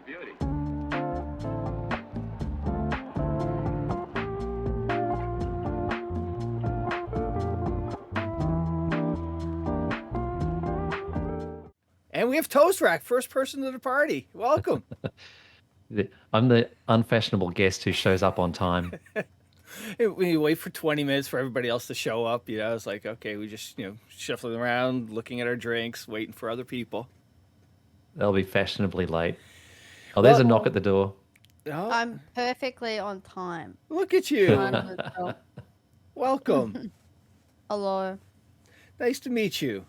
beauty. And we have Toast Rack, first person to the party. Welcome. I'm the unfashionable guest who shows up on time. We wait for 20 minutes for everybody else to show up. You know, it's like, okay, we just, shuffling around, looking at our drinks, waiting for other people. They'll be fashionably late. Oh, there's a knock at the door. Oh, I'm perfectly on time. look at you. Wonderful. Welcome. Hello. Nice to meet you.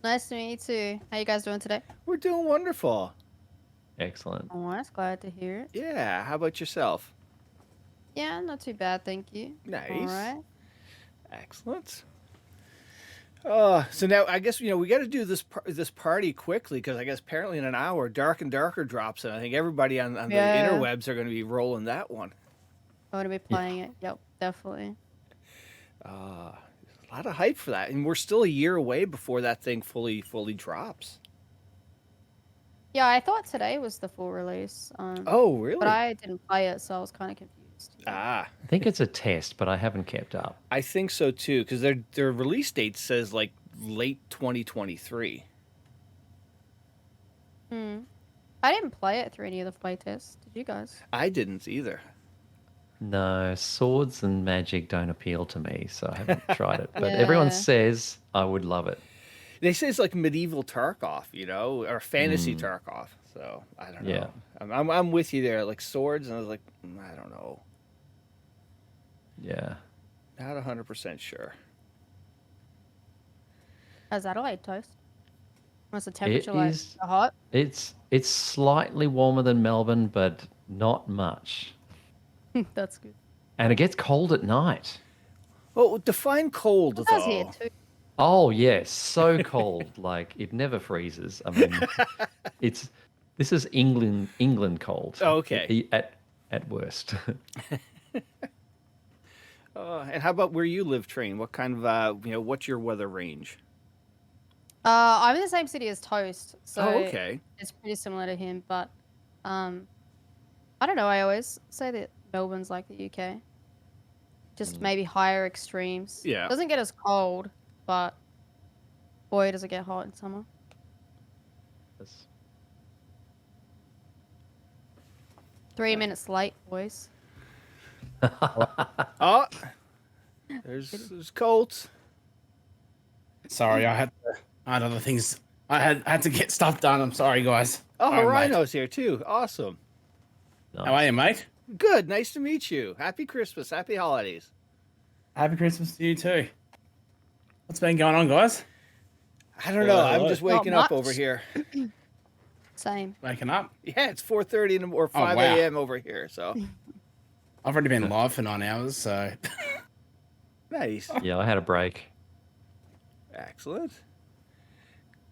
Nice to meet you too. How you guys doing today? We're doing wonderful. Excellent. Oh, that's glad to hear it. Yeah. How about yourself? Yeah, not too bad, thank you. Nice. All right. Excellent. So now I guess we got to do this party quickly because I guess apparently in an hour, Dark and Darker drops, and I think everybody on the interwebs are going to be rolling that one. I'm gonna be playing it. Yep, definitely. A lot of hype for that, and we're still a year away before that thing fully drops. Yeah, I thought today was the full release. Oh, really? But I didn't play it, so I was kind of confused. Ah, I think it's a test, but I haven't kept up. I think so too, because their release date says like late 2023. I didn't play it through any of the playtests. Did you guys? I didn't either. No, swords and magic don't appeal to me, so I haven't tried it. But everyone says I would love it. They say it's like medieval Tarkov, or fantasy Tarkov. So I don't know. Yeah. I'm with you there. Like swords, and I was like, I don't know. Yeah. Not 100% sure. Is Adelaide toast? What's the temperature It like? is- Hot? It's slightly warmer than Melbourne, but not much. That's good. And it gets cold at night. Well, define cold It does though. here too. Oh yes, so cold. Like it never freezes. I mean, this is England cold. Oh, okay. At worst. And how about where you live, Train? What kind of what's your weather range? I'm in the same city as Toast, so Okay. it's pretty similar to him. But I don't know. I always say that Melbourne's like the UK, just maybe higher extremes. Yeah. Doesn't get as cold, but boy, does it get hot in summer. Yes. 3 minutes late, boys. Oh, there's Colts. Sorry, I had other things. I had to get stuff done. I'm sorry, guys. Oh, All right, mate. Rhino's here too. Awesome. How are you, mate? Good. Nice to meet you. Happy Christmas. Happy holidays. Happy Christmas to you too. What's been going on, guys? I don't know. I'm hello. just waking up much. over here. Same. Waking up? Yeah, it's 4:30 or 5 wow. a.m. over here. So I've already been live for 9 hours, so nice. Yeah, I had a break. Excellent.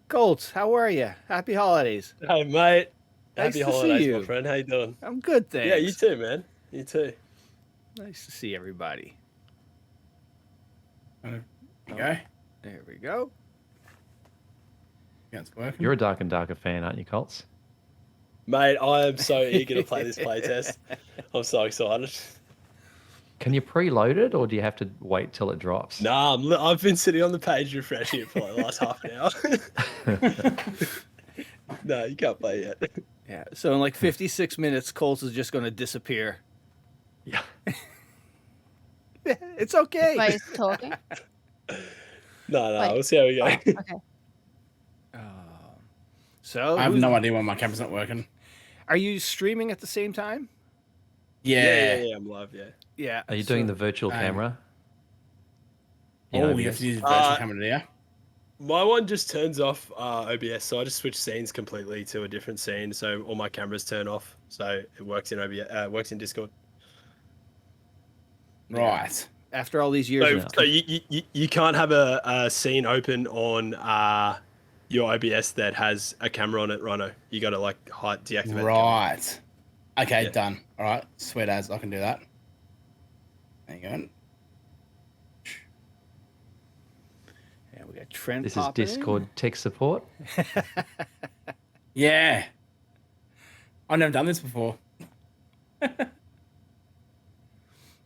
Colts, how are you? Happy holidays. Hey, mate. Nice Happy to see holidays, you. my friend. How you doing? I'm good, thanks. Yeah, you too, man. You too. Nice to see everybody. there you go. There we go. Yeah, it's working. You're a Dark and Darker fan, aren't you, Colts? Mate, I am so eager to play this playtest. I'm so excited. Can you preload it, or do you have to wait till it drops? Nah, I've been sitting on the page refreshing it for like the last half an hour. No, you can't play yet. Yeah. So in like 56 minutes, Colts is just going to disappear. Yeah. It's okay. Wait, he's talking. No, Wait. we'll see how we go. Okay. So I have no idea why my camera's not working. Are you streaming at the same time? Yeah. I'm live, yeah. Yeah. Are you doing the virtual camera? In Oh, OBS? you have to use the virtual camera, yeah? My one just turns off OBS, so I just switch scenes completely to a different scene, so all my cameras turn off, so it works in OBS, works in Discord. Right. After all these years. So you can't have a scene open on your OBS that has a camera on it, Rhino. You got to deactivate the camera. Right. Okay, Yeah. done. All right. Sweet as I can do that. There you go. Yeah, we got Trent. This is popping in. Discord tech support. Yeah. I've never done this before.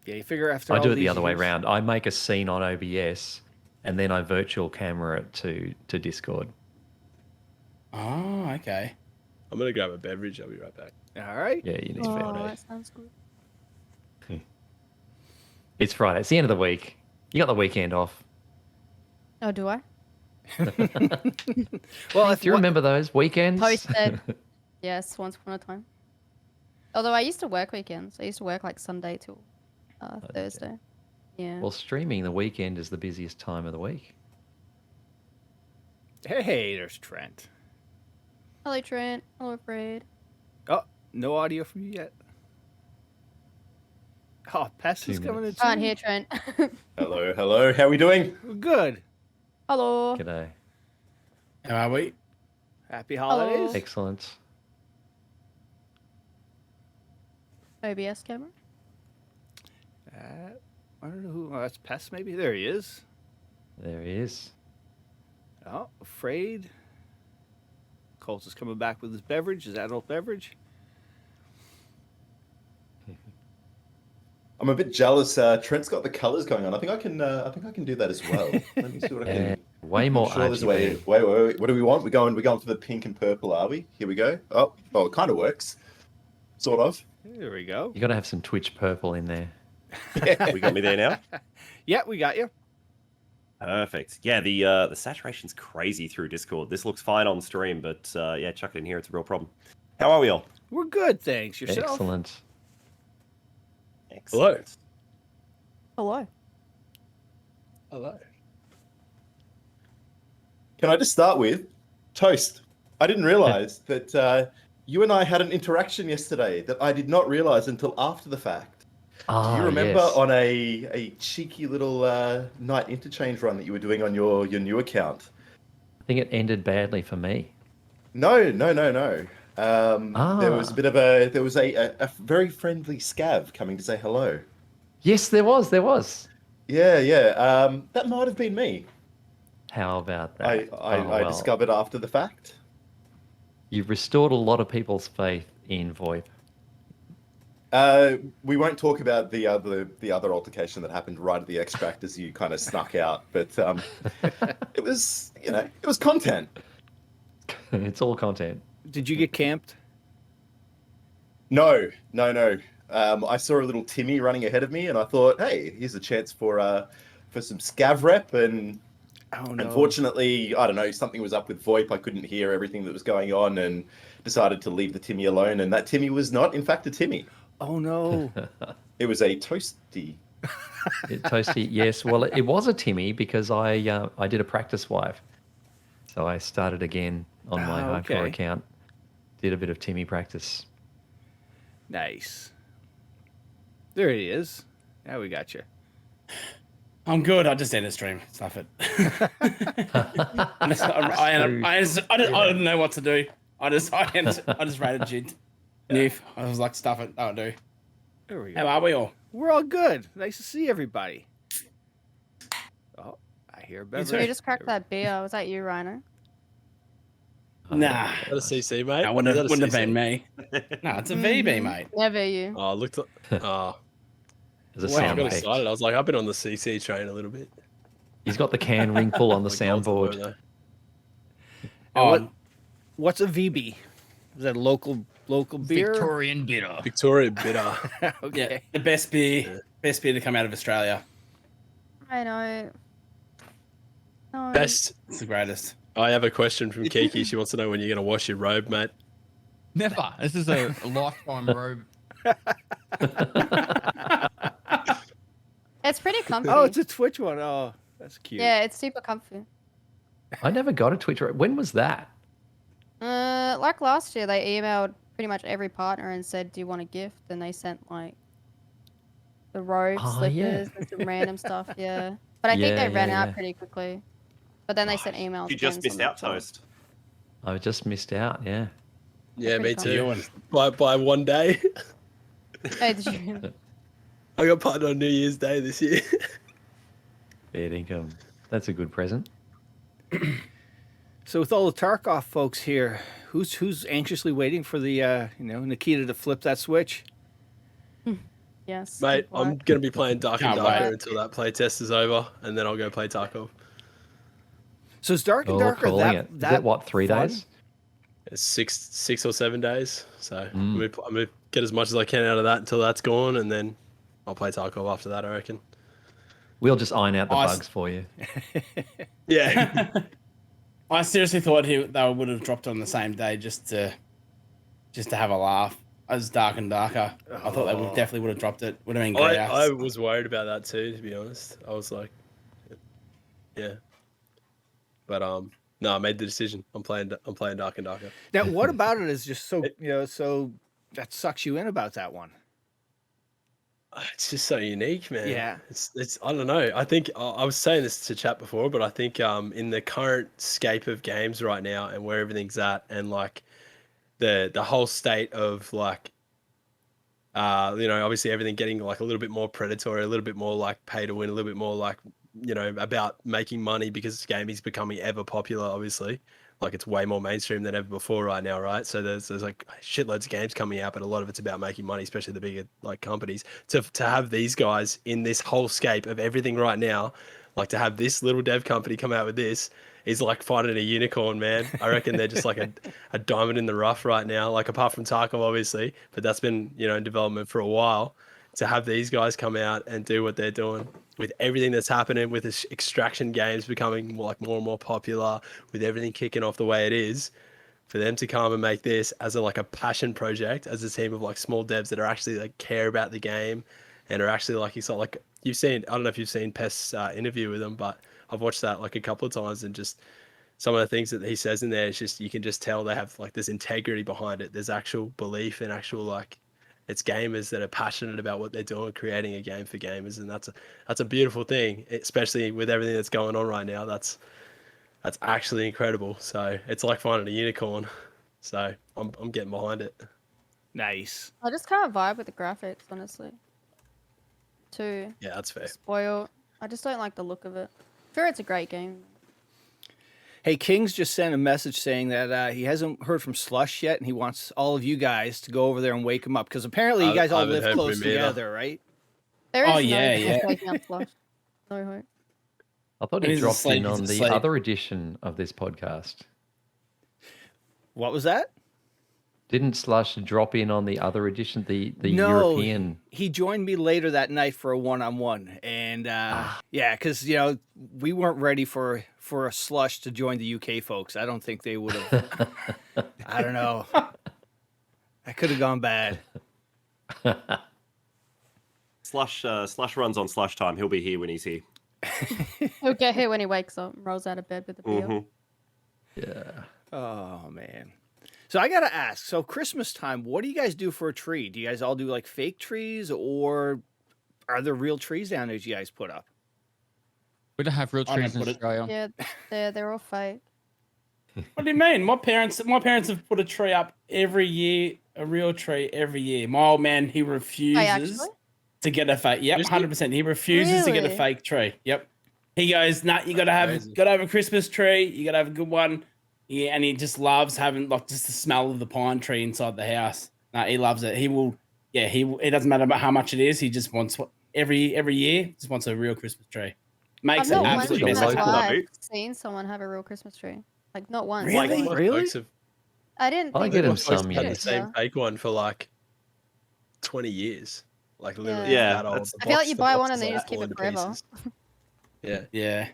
Yeah, you figure after I all do it the these other way years- around. I make a scene on OBS, and then I virtual camera it to Discord. Oh, okay. I'm gonna grab a beverage. I'll be right back. All right. Yeah, you need Oh, to. that sounds good. It's Friday. It's the end of the week. You got the weekend off. Oh, do I? Well, if Do you remember those weekends? Posted. Yes, once upon a time. Although I used to work weekends. I used to work like Sunday till Thursday. Yeah. Well, streaming the weekend is the busiest time of the week. Hey, there's Trent. Hello, Trent. Hello, Afraid. Oh, no audio from you yet. Oh, Pest is 2 coming in minutes. too. Can't hear Trent. Hello, hello. How are we doing? Good. Hello. G'day. How are we? Happy holidays. Hello. Excellent. OBS camera. I don't know who. Oh, that's Pest, maybe. There he is. There he is. Oh, Afraid. Colt is coming back with his beverage, his adult beverage. I'm a bit jealous. Trent's got the colours going on. I think I can. I think I can do that as well. Let me see what I Yeah, can. way more Sure, there's a way. RGB. Wait. What do we want? We're going for the pink and purple, are we? Here we go. Oh, it kind of works. Sort of. There we go. You got to have some Twitch purple in there. We got me there now. Yeah, we got you. Perfect. Yeah, the saturation's crazy through Discord. This looks fine on stream, but yeah, chuck it in here. It's a real problem. How are we all? We're good, thanks. Yourself? Excellent. Excellent. Hello. Hello. Can I just start with Toast? I didn't realise that you and I had an interaction yesterday that I did not realise until after the fact. Do Ah, you remember yes. on a cheeky little night interchange run that you were doing on your new account? I think it ended badly for me. No. There was a bit of a very friendly scav coming to say hello. Yes, there was. Yeah. That might have been me. How about that? I Oh, well. discovered after the fact. You've restored a lot of people's faith in VoIP. We won't talk about the other altercation that happened right at the extract as you kind of snuck out, but it was content. It's all content. Did you get camped? No. I saw a little Timmy running ahead of me, and I thought, hey, here's a chance for some scav rep. And Oh no. unfortunately, I don't know, something was up with VoIP. I couldn't hear everything that was going on, and decided to leave the Timmy alone. And that Timmy was not, in fact, a Timmy. Oh no. It was a Toasty. Toasty, yes. Well, it was a Timmy because I did a practice wife. So I started again on my Oh, hardcore okay. account. Did a bit of Timmy practice. Nice. There he is. Now we got you. I'm good. I just ended stream. Stuff it. I don't know what to do. I just rated Jid. Newf. I was like, stuff it. That'll do. There we go. How are we all? We're all good. Nice to see everybody. Oh, I hear a beverage. You just cracked that beer. Was that you, Rhino? Nah. Is that a CC, mate? That Is wouldn't that a have CC? been me. No, it's a VB, mate. Never you. Oh, looked. Oh, There's a Wow. I sound got effect. excited. I was like, I've been on the CC train a little bit. He's got the can ring pull on the Like, soundboard. Oh, What's a VB? Is that a local beer? Victorian bitter. Victoria bitter. Okay. Yeah, the best beer to come out of Australia. I know. No. Best. It's the greatest. I have a question from Kiki. She wants to know when you're going to wash your robe, mate. Never. This is a lifetime robe. It's pretty comfy. Oh, it's a Twitch one. Oh, that's cute. Yeah, it's super comfy. I never got a Twitch. When was that? Like last year, they emailed pretty much every partner and said, "Do you want a gift?" And they sent like the robe, Oh, slippers, yeah. and some random stuff. Yeah, but I think Yeah, they ran yeah, out yeah. pretty quickly. But then they sent emails. You just again, missed so I'm out, not sure. Toast. I just missed out. Yeah. Yeah, me Pretty too. comfy. By one day. Hey, did you? I got partnered on New Year's Day this year. Fair income. That's a good present. So with all the Tarkov folks here, who's anxiously waiting for the Nikita to flip that switch? Yes. Mate, good I'm luck. going to be playing Dark and Can't Darker wait. until that playtest is over, and then I'll go play Tarkov. So is Dark and Oh, Darker calling it. Is that it what, 3 fun? days? It's six or 7 days. So I'm gonna get as much as I can out of that until that's gone, and then I'll play Tarkov after that, I reckon. We'll just iron out the Nice. bugs for you. Yeah. I seriously thought they would have dropped on the same day just to have a laugh. As Dark and Darker, I thought they definitely would have dropped it. Would have been great. I was worried about that too, to be honest. I was like, yeah. But no, I made the decision. I'm playing Dark and Darker. Now, what about it is just so so that sucks you in about that one? It's just so unique, man. Yeah. It's I don't know. I think I was saying this to chat before, but I think in the current scape of games right now and where everything's at, and like the whole state of like obviously everything getting like a little bit more predatory, a little bit more like pay to win, a little bit more like about making money because gaming's becoming ever popular, obviously. Like it's way more mainstream than ever before right now, right? So there's like shitloads of games coming out, but a lot of it's about making money, especially the bigger like companies. To have these guys in this whole scape of everything right now, like to have this little dev company come out with this is like finding a unicorn, man. I reckon they're just like a diamond in the rough right now. Like apart from Tarkov, obviously, but that's been in development for a while. To have these guys come out and do what they're doing with everything that's happening, with this extraction games becoming like more and more popular, with everything kicking off the way it is, for them to come and make this as like a passion project, as a team of like small devs that are actually like care about the game and are actually like, it's not like you've seen, I don't know if you've seen Pest's interview with them, but I've watched that like a couple of times, and just some of the things that he says in there, it's just, you can just tell they have like this integrity behind it. There's actual belief and actual like, it's gamers that are passionate about what they're doing, creating a game for gamers, and that's a beautiful thing, especially with everything that's going on right now. That's actually incredible. So it's like finding a unicorn. So I'm getting behind it. Nice. I just can't vibe with the graphics, honestly. Too Yeah, that's fair. spoiled. I just don't like the look of it. Sure, it's a great game. Hey, King's just sent a message saying that he hasn't heard from Slush yet, and he wants all of you guys to go over there and wake him up, because apparently you guys I all haven't live heard from close him either. together, right? There is Oh, no yeah, hope yeah. waking up Slush. No hope. I thought When he he's dropped asleep, in he's on the asleep. other edition of this podcast. What was that? Didn't Slush drop in on the other edition, the No, European? he joined me later that night for a one-on-one, and yeah, because we weren't ready for a Slush to join the UK folks. I don't think they would have. I don't know. That could have gone bad. Slush runs on Slush time. He'll be here when he's here. He'll get here when he wakes up and rolls out of bed with a beer. Mhm. Yeah. Oh man. So I gotta ask. So Christmas time, what do you guys do for a tree? Do you guys all do like fake trees, or are there real trees down there that you guys put up? We don't have real I don't trees in put it- Australia. Yeah, they're all fake. What do you mean? My parents have put a tree up every year, a real tree every year. My old man, he refuses actually? to get a fake. Yep, Really? 100%. He refuses to get a Really? fake tree. Yep. He goes, nah, you gotta have a Christmas tree. You gotta have a good one. Yeah, and he just loves having like just the smell of the pine tree inside the house. No, he loves it. He will. Yeah, it doesn't matter about how much it is. He just wants every year. Just wants a real Christmas tree. Makes I've it not once absolutely in my local. life seen someone have a real Christmas tree. Like not once. Really? Like, Really? folks have- I didn't I think get it him was some folks have had the years. same fake one for like 20 years. Like literally Yeah, that old. that's- The I feel like box- you the buy box one and is, then you like, just keep all it into forever. pieces. Yeah. Yeah.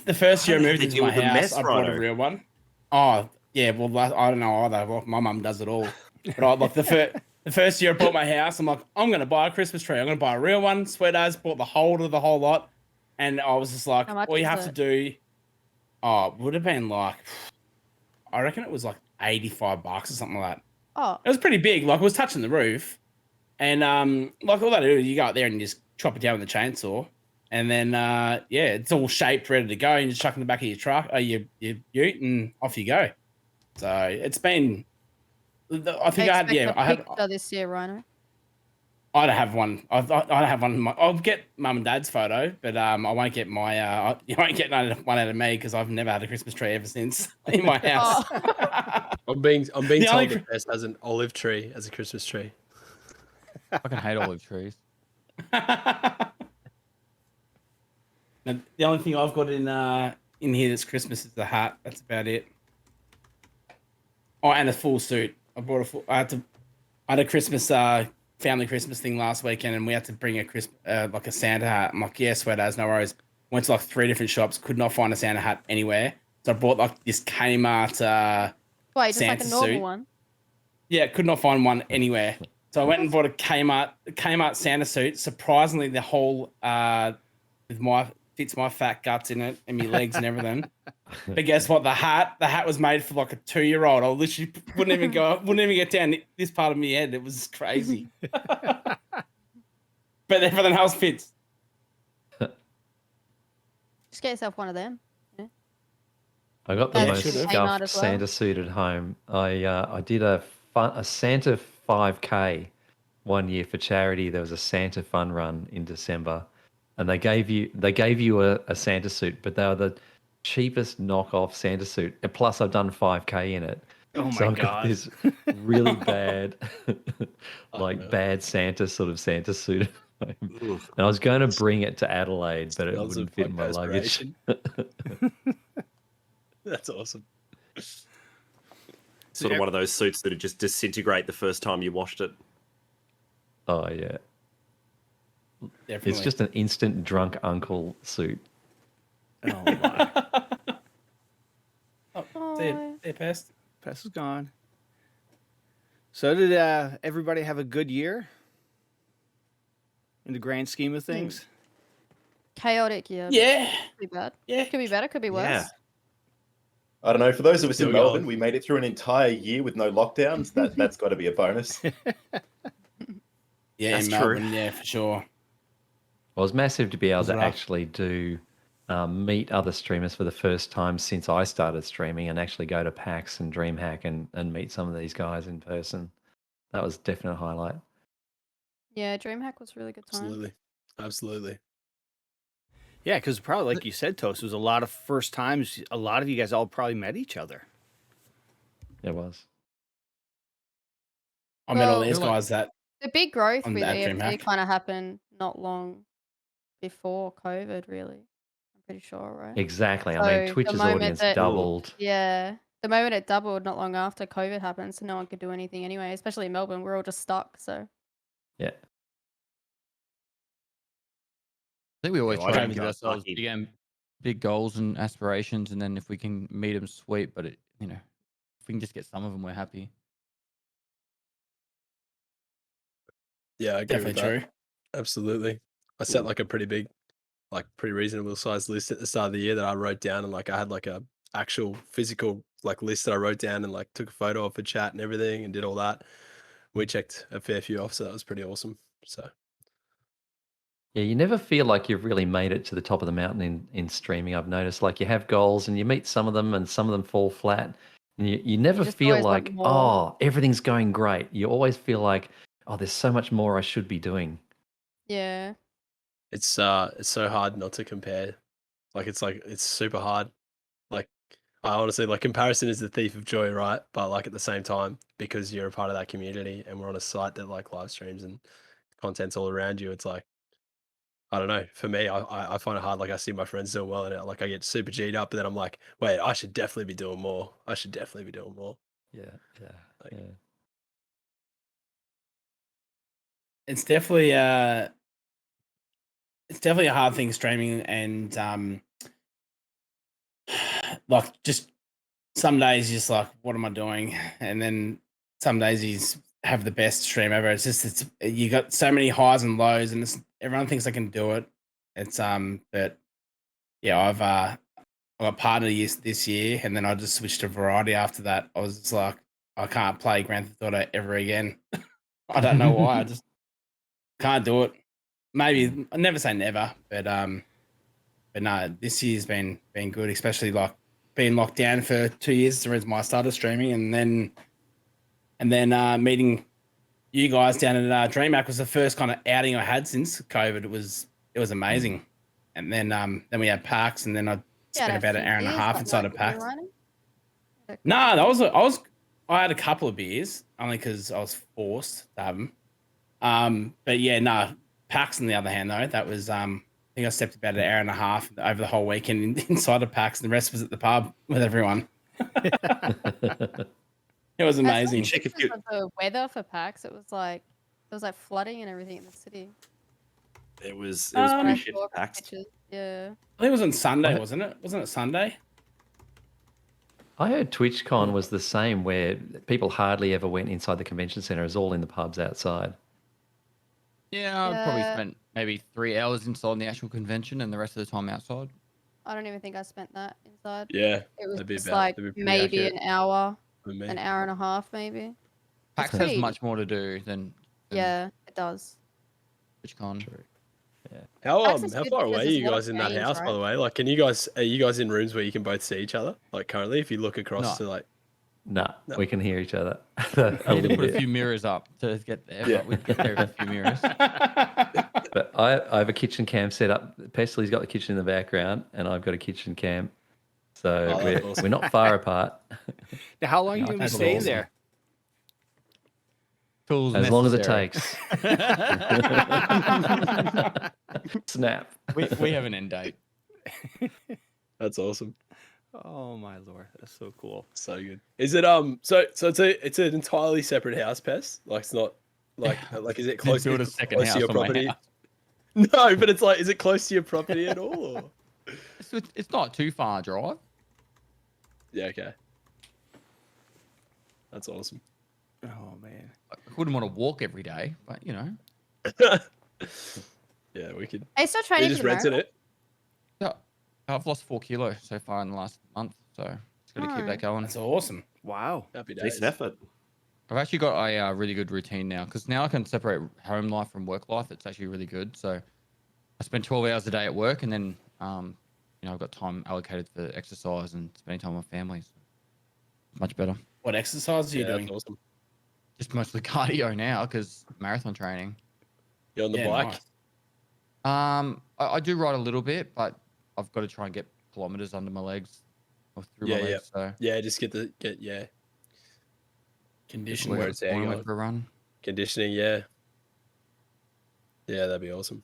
The first year I How moved did they into deal my with the house, mess, I bought a Rhiino? real one. Oh, yeah. Well, I don't know either. Well, my mum does it all. But I like the first year I bought my house, I'm like, I'm going to buy a Christmas tree. I'm going to buy a real one. Sweat as, bought the whole of the whole lot. And I was just like, How much all you is have it? to do, it would have been like, I reckon it was like $85 or something like that. Oh, It was pretty big. Like it was touching the roof. And like all that do is you go out there and you just chop it down with a chainsaw. And then yeah, it's all shaped, ready to go. And you just chuck in the back of your truck, or your ute, and off you go. So it's been. I think I had expect a I had picture this year, Rhino. I don't have one. I don't have one. I'll get mum and dad's photo, but I won't get my. You won't get one out of me because I've never had a Christmas tree ever since in my house. I'm being The told only that Bess has an olive tree as a Christmas tree. I fucking hate olive trees. Now, the only thing I've got in here that's Christmas is the hat. That's about it. Oh, and a full suit. I bought a full. I had a Christmas family Christmas thing last weekend, and we had to bring a like a Santa hat. I'm like, yeah, sweat as no worries. Went to like 3 different shops, could not find a Santa hat anywhere. So I bought like this Kmart Wait, just Santa like a normal suit. one? Yeah, could not find one anywhere. So I went and bought a Kmart Santa suit. Surprisingly, the whole fits my fat guts in it and my legs and everything. But guess what? The hat was made for like a 2-year-old. I literally wouldn't even get down this part of my head. It was crazy. But everything else fits. Just get yourself one of them. I got the Yeah, most should've. Kmart scuffed as well. Santa suit at home. I did a Santa 5K one year for charity. There was a Santa fun run in December, and they gave you a Santa suit, but they were the cheapest knockoff Santa suit. And plus, I've done 5K in it. Oh So my I've got god. this really bad, bad Santa sort of Santa suit. And I was going to bring it to Adelaide, but it Smells wouldn't of, fit in my luggage. That's awesome. Sort of one of those suits that would just disintegrate the first time you washed it. Oh yeah, Definitely. it's just an instant drunk uncle suit. Oh my. See you, Pest. Press is gone. So did everybody have a good year? In the grand scheme of things? Chaotic, yeah. Yeah. Could be bad. Yeah. Could be better, could be worse. Yeah. I don't know. For those of us in Still Melbourne, going. we made it through an entire year with no lockdowns. That's got to be a bonus. Yeah, That's in true. Melbourne, yeah, for sure. Well, it was massive to be able Was to rough. actually do meet other streamers for the first time since I started streaming, and actually go to PAX and DreamHack and meet some of these guys in person. That was definite highlight. Yeah, DreamHack was a really good time. Absolutely. Yeah, because probably, like you said, Toast, was a lot of first times. A lot of you guys all probably met each other. It was. I met all Well- these guys that The big growth On with that EFT DreamHack. kind of happened not long before COVID, really. I'm pretty sure, right? Exactly. I So, mean, the Twitch's moment audience that- doubled. Yeah. The moment it doubled not long after COVID happened, so no one could do anything anyway, especially in Melbourne. We're all just stuck, so. Yeah. I think we always Well, I try don't and give think I was ourselves lucky. big goals and aspirations, and then if we can meet them, sweet. But if we can just get some of them, we're happy. Yeah, I agree with definitely that. true. Absolutely. I set like a pretty reasonable sized list at the start of the year that I wrote down, and like I had like a actual physical like list that I wrote down and like took a photo of for chat and everything and did all that. We checked a fair few off, so that was pretty awesome. So Yeah, you never feel like you've really made it to the top of the mountain in streaming. I've noticed, like, you have goals and you meet some of them and some of them fall flat. And you never just feel always want like, more. oh, everything's going great. You always feel like, oh, there's so much more I should be doing. Yeah. it's so hard not to compare. It's super hard. Like I honestly like comparison is the thief of joy, right? But like at the same time, because you're a part of that community and we're on a site that like live streams and content's all around you, it's like I don't know. For me, I find it hard. Like I see my friends doing well, and like I get super G'd up, and then I'm like, wait, I should definitely be doing more. I should definitely be doing more. Yeah, yeah, Like- yeah. It's definitely a hard thing streaming, and like just some days you're just like, what am I doing? And then some days you just have the best stream ever. It's you got so many highs and lows, and everyone thinks they can do it. It's but yeah, I got partner this year, and then I just switched to variety after that. I was just like, I can't play Grand Theft Auto ever again. I don't know why. I just can't do it. Maybe I never say never, but no, this year's been good, especially like being locked down for 2 years. The reason why I started streaming, and then meeting you guys down at DreamHack was the first kind of outing I had since COVID. It was amazing. And then we had PAX, and then I spent about an hour and a half inside of PAX. No, I had a couple of beers only because I was forced to have them. But yeah, no, PAX on the other hand though, that was I think I stepped about an hour and a half over the whole weekend inside of PAX, and the rest was at the pub with everyone. It was amazing. The weather for PAX, it was like flooding and everything in the city. It was pretty shit packed. Yeah. I think it was on Sunday, wasn't it? Wasn't it Sunday? I heard TwitchCon was the same, where people hardly ever went inside the convention center. It was all in the pubs outside. Yeah, I probably spent maybe 3 hours inside the actual convention and the rest of the time outside. I don't even think I spent that inside. Yeah. It was just that'd like be pretty maybe accurate an hour, for me. an hour and a half, maybe. PAX has much more to do than Yeah, it does. TwitchCon. True. Yeah. How PAX is how good far because away are there's you a lot of guys in that games, house, by right? the way? Like, are you guys in rooms where you can both see each other? Like currently, if you look across to like. No, we can hear each other. I need to put a few mirrors up to get there. Yeah. But we can get there with a few mirrors. But I have a kitchen cam set up. Pestely's got the kitchen in the background, and I've got a kitchen cam. So we're not far apart. Now, how long are you going to be staying there? Tools As long as it necessary. takes. Snap. We have an end date. That's awesome. Oh my lord, that's so cool. So good. Is it so it's an entirely separate house, Pest? Like it's not like is it close, build a second close to house your on my property? house. No, but it's like, is it close to your property at all? Or? It's not too far a drive. Yeah, okay. That's awesome. Oh man, I wouldn't want to walk every day, but you know. Yeah, we could. Are you still We training just for the rented marathon? it. Yeah, I've lost 4 kilos so far in the last month, so just got to keep that going. That's awesome. wow. Happy days. Decent effort. I've actually got a really good routine now because now I can separate home life from work life. It's actually really good. So I spend 12 hours a day at work, and then I've got time allocated for exercise and spending time with family. So much better. What exercise are you doing? That's awesome. Just mostly cardio now because marathon training. You're on the bike. Nice. I do ride a little bit, but I've got to try and get kilometers under my legs or through my legs. So Yeah, just get Conditioning. Where it's at, going for a run. conditioning. Yeah, that'd be awesome.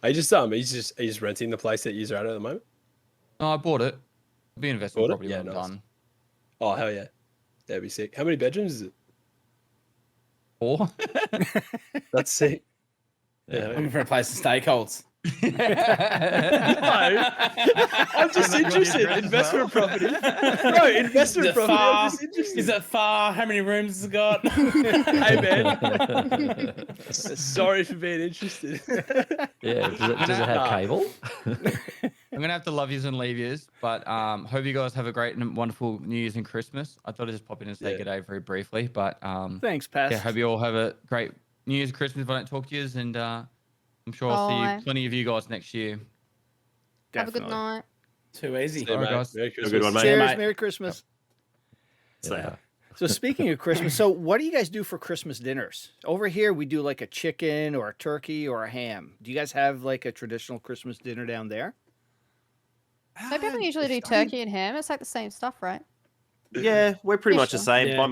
Are you just renting the place that you're at the moment? No, I bought it. It'll be an investment Bought it? property Yeah, when I'm nice. done. Oh hell yeah, that'd be sick. How many bedrooms is it? 4. That's sick. Yeah. Looking for a place to stay, Colts. No, I'm just interested. Investment property. No, investment property. I'm just interested. Is it far? How many rooms has it got? Hey man. Sorry for being interested. Yeah. Does it have cable? I'm gonna have to love yous and leave yous, but hope you guys have a great and wonderful New Year's and Christmas. I thought I'd just pop in and say Yeah. good day very briefly, but Thanks, Pest. yeah, hope you all have a great New Year's and Christmas if I don't talk to yous, and I'm sure I'll see Bye. you, plenty of you guys next year. Have a good night. Too easy. See you, Alright, mate. guys. Merry Have a Christmas. good one, mate. Cheers, mate. Merry Christmas. Yeah. So speaking of Christmas, so what do you guys do for Christmas dinners? Over here, we do like a chicken or a turkey or a ham. Do you guys have like a traditional Christmas dinner down there? So people usually do turkey and ham. It's like the same stuff, right? Yeah, we're pretty much the Sure. same. Yeah.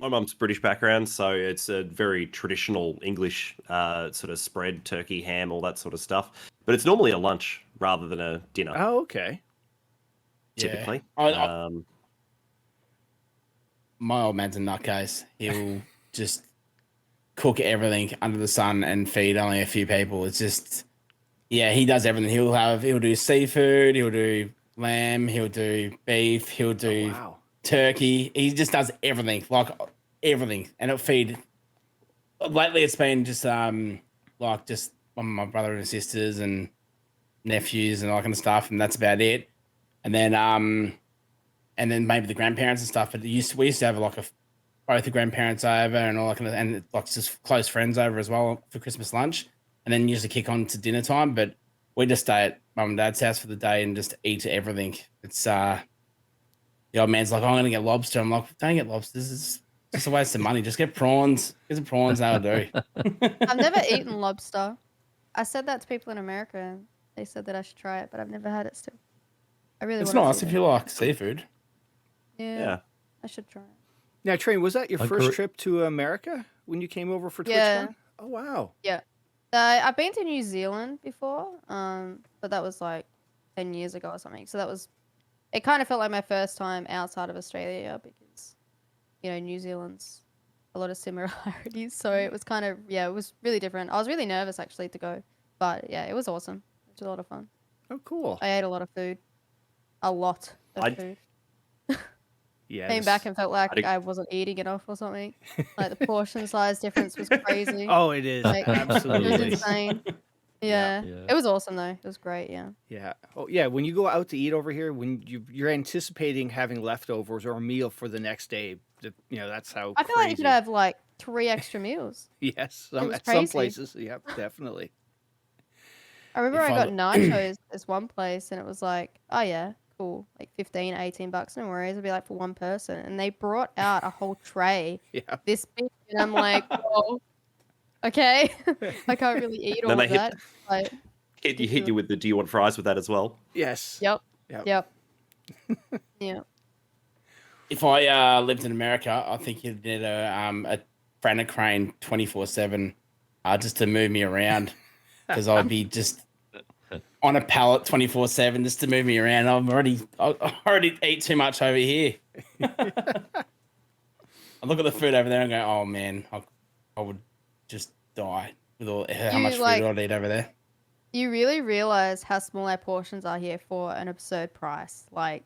My mum's British background, so it's a very traditional English sort of spread, turkey, ham, all that sort of stuff. But it's normally a lunch rather than a dinner, Oh, okay. typically. Yeah. My old man's a nutcase. He'll just cook everything under the sun and feed only a few people. It's just, yeah, he does everything. He'll do seafood, he'll do lamb, he'll do beef, he'll do Wow. turkey. He just does everything, like everything, and it'll feed. Lately, it's been just like just my brother and sisters and nephews and all that kind of stuff, and that's about it. And then maybe the grandparents and stuff. But we used to have like both the grandparents over and all that kind of, and like just close friends over as well for Christmas lunch, and then usually kick on to dinner time. But we just stay at mum and dad's house for the day and just eat everything. It's the old man's like, oh, I'm gonna get lobster. I'm like, don't get lobsters. Just a waste of money. Just get prawns. Get some prawns. That'll do. I've never eaten lobster. I said that to people in America, and they said that I should try it, but I've never had it still. I really It's want nice to. if you like seafood. Yeah. I should try it. Now, Train, was that your I first grew- trip to America when you came over for Yeah. TwitchCon? Oh, wow. Yeah. I've been to New Zealand before, but that was like 10 years ago or something. So it kind of felt like my first time outside of Australia because, New Zealand's a lot of similarities. So it was kind of, it was really different. I was really nervous actually to go, but yeah, it was awesome. It was a lot of fun. Oh, cool. I ate a lot of food. A lot of food. Yeah. Came back and felt like I wasn't eating enough or something. Like the portion size difference was crazy. Oh, it is. Like, it was Absolutely. insane. Yeah. Yeah. It was awesome though. It was great. Yeah. Yeah. Oh, yeah. When you go out to eat over here, when you're anticipating having leftovers or a meal for the next day, that's how. I feel like you could have like 3 extra meals. Yes. was At some crazy. places. Yep. Definitely. I remember If I I got nachos this one place and it was like, oh yeah, cool. Like $15-18, no worries. It'll be like for one person. And they brought out a whole tray Yeah. this big and I'm like, whoa, okay. I can't really eat all Then of they that. Like, Hit you with the do you want fries with that as well? Yes. yep. Yep. Yep. Yeah. If I lived in America, I think you'd need a Frantic Crane 24/7 just to move me around because I'd be just on a pallet 24/7 just to move me around. I already eat too much over here. I look at the food over there and go, oh man, I would just die with how much food I'd eat over there. You really realize how small our portions are here for an absurd price. Like,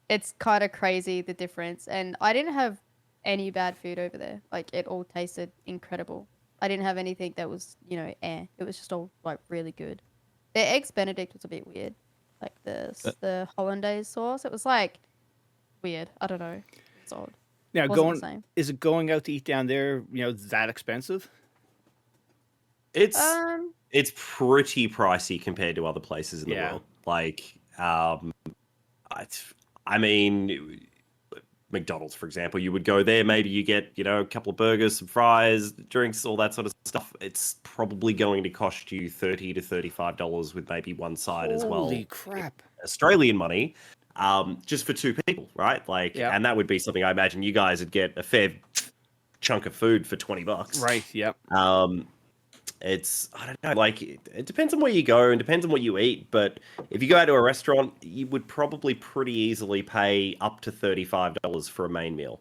it's kind of crazy the difference. And I didn't have any bad food over there. Like, it all tasted incredible. I didn't have anything that was, It was just all like really good. The eggs Benedict was a bit weird. Like the hollandaise sauce. It was like weird. I don't know. It's odd. Now, Wasn't the same. is it going out to eat down there, that expensive? It's pretty pricey compared to other places in the Yeah. world. Like, I mean, McDonald's, for example, you would go there, maybe you get, a couple of burgers, some fries, drinks, all that sort of stuff. It's probably going to cost you $30 to $35 with maybe one side as well. Holy crap. Australian money, just for 2 people, right? Like, Yeah. and that would be something I imagine you guys would get a fair chunk of food for $20. Right. Yep. I don't know, like it depends on where you go and depends on what you eat. But if you go out to a restaurant, you would probably pretty easily pay up to $35 for a main meal,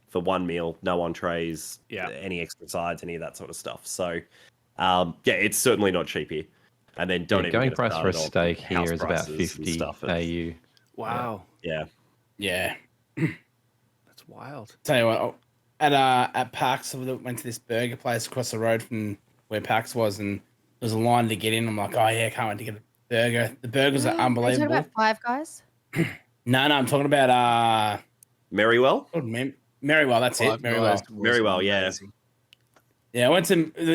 for one meal, no entrees, any extra sides, any of that sort of stuff. So, it's certainly not cheap here. And then going price for a steak here is about 50 AU. Wow. Yeah. Yeah. That's wild. Tell you what, at PAX, I went to this burger place across the road from where PAX was, and there was a line to get in. I'm like, oh yeah, can't wait to get a burger. The burgers are Are you unbelievable. talking about Five Guys? No, I'm talking about Merrywell? Merrywell, that's it. Merrywell, yeah. Yeah, I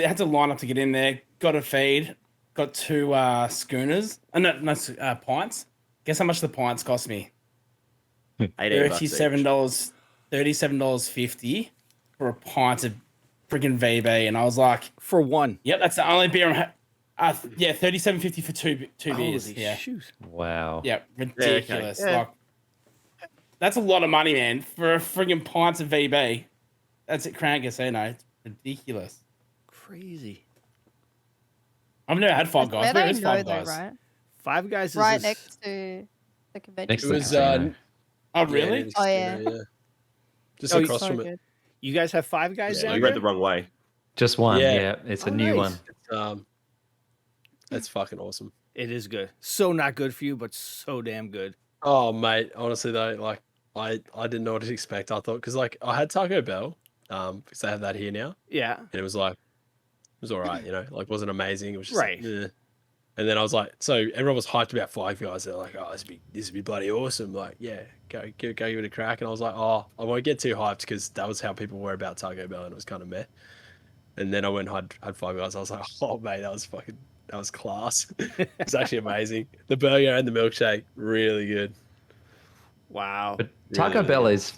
had to line up to get in there. Got a feed. Got 2 schooners. Pints. Guess how much the pints cost me? $37.50 for a pint of freaking VB, and I was like, for one. Yep, that's the only beer I'm. $37.50 for two beers. Holy Yeah. shoot. Wow. Yep, ridiculous. Yeah. Like, that's a lot of money, man, for a friggin' pint of VB. That's at Crown Casino. It's ridiculous. Crazy. I've never had Five Guys. Where Where they is know Five though, Guys? right? Five Guys is Right next to the convention. Next It to the was casino. Oh, really? Yeah, Oh, yeah. Just Oh, across So from it. good. You guys have Five Guys You down read there? the wrong way. Just one. Yeah. Yeah. It's a Oh, new nice. one. That's fucking awesome. It is good. So not good for you, but so damn good. Oh mate, honestly though, like I didn't know what to expect. I thought because like I had Taco Bell, because they have that here now, Yeah. and it was all right, like wasn't amazing. It was just Right. like, eh. And then I was like, so everyone was hyped about Five Guys. They're like, oh, this would be bloody awesome. Like, yeah, go give it a crack. And I was like, oh, I won't get too hyped because that was how people were about Taco Bell, and it was kind of meh. And then I went and had Five Guys. I was like, oh mate, that was class. It's actually amazing. The burger and the milkshake, really good. Wow. But Taco Really Bell good. is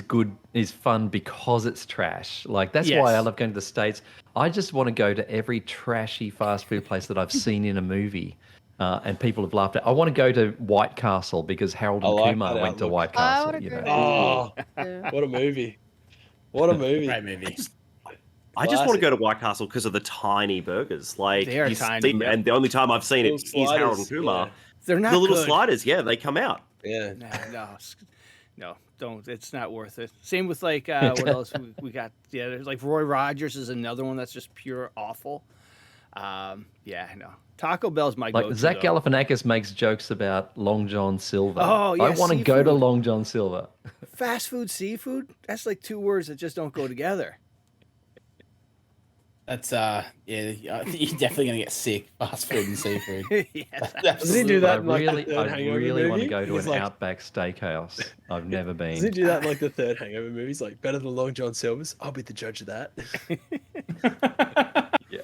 good, is fun because it's trash. Like that's why I Yes. love going to the States. I just want to go to every trashy fast food place that I've seen in a movie. And people have laughed at. I want to go to White Castle because Harold and like Kumar that went to outlook. White I Castle. would You agree know, with Oh, that. what a movie! What a movie! Great movie. I just want to Classic. go to White Castle because of the tiny burgers. Like They are you tiny, see them, yep. and the only time I've seen Little it is Harold and sliders, Kumar. They're not The little good. sliders, yeah, they come out. Yeah. No, don't. It's not worth it. Same with like what else we got? Yeah, there's like Roy Rogers is another one that's just pure awful. Yeah, no. Taco Bell's my like go-to. Zach though. Galifianakis makes jokes about Long John Silver. Oh, yeah, I want to go to seafood. Long John Silver. Fast food, seafood. That's like two words that just don't go together. That's yeah, I think you're definitely gonna get sick. Fast food and seafood. Yes. Does he do that? I in, like, the really, third I Hangover really want to movie? go to He's an like, Outback Steakhouse. I've never Does he been. do that in, like the third Hangover movie? He's like, better than Long John Silver's. I'll be the judge of that. Yeah.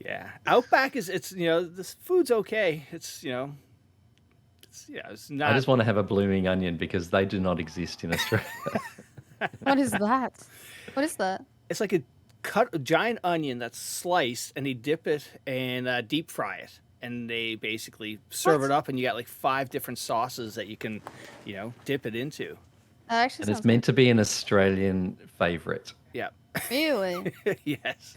Yeah, Outback is it's this food's okay. It's it's not. I just want to have a blooming onion because they do not exist in Australia. What is that? What is that? It's like a giant onion that's sliced, and they dip it and deep fry it, and they basically serve it up, and you got like 5 different sauces that you can dip it into. That actually And it's sounds meant to be an Australian favourite. Yeah. really. Yes.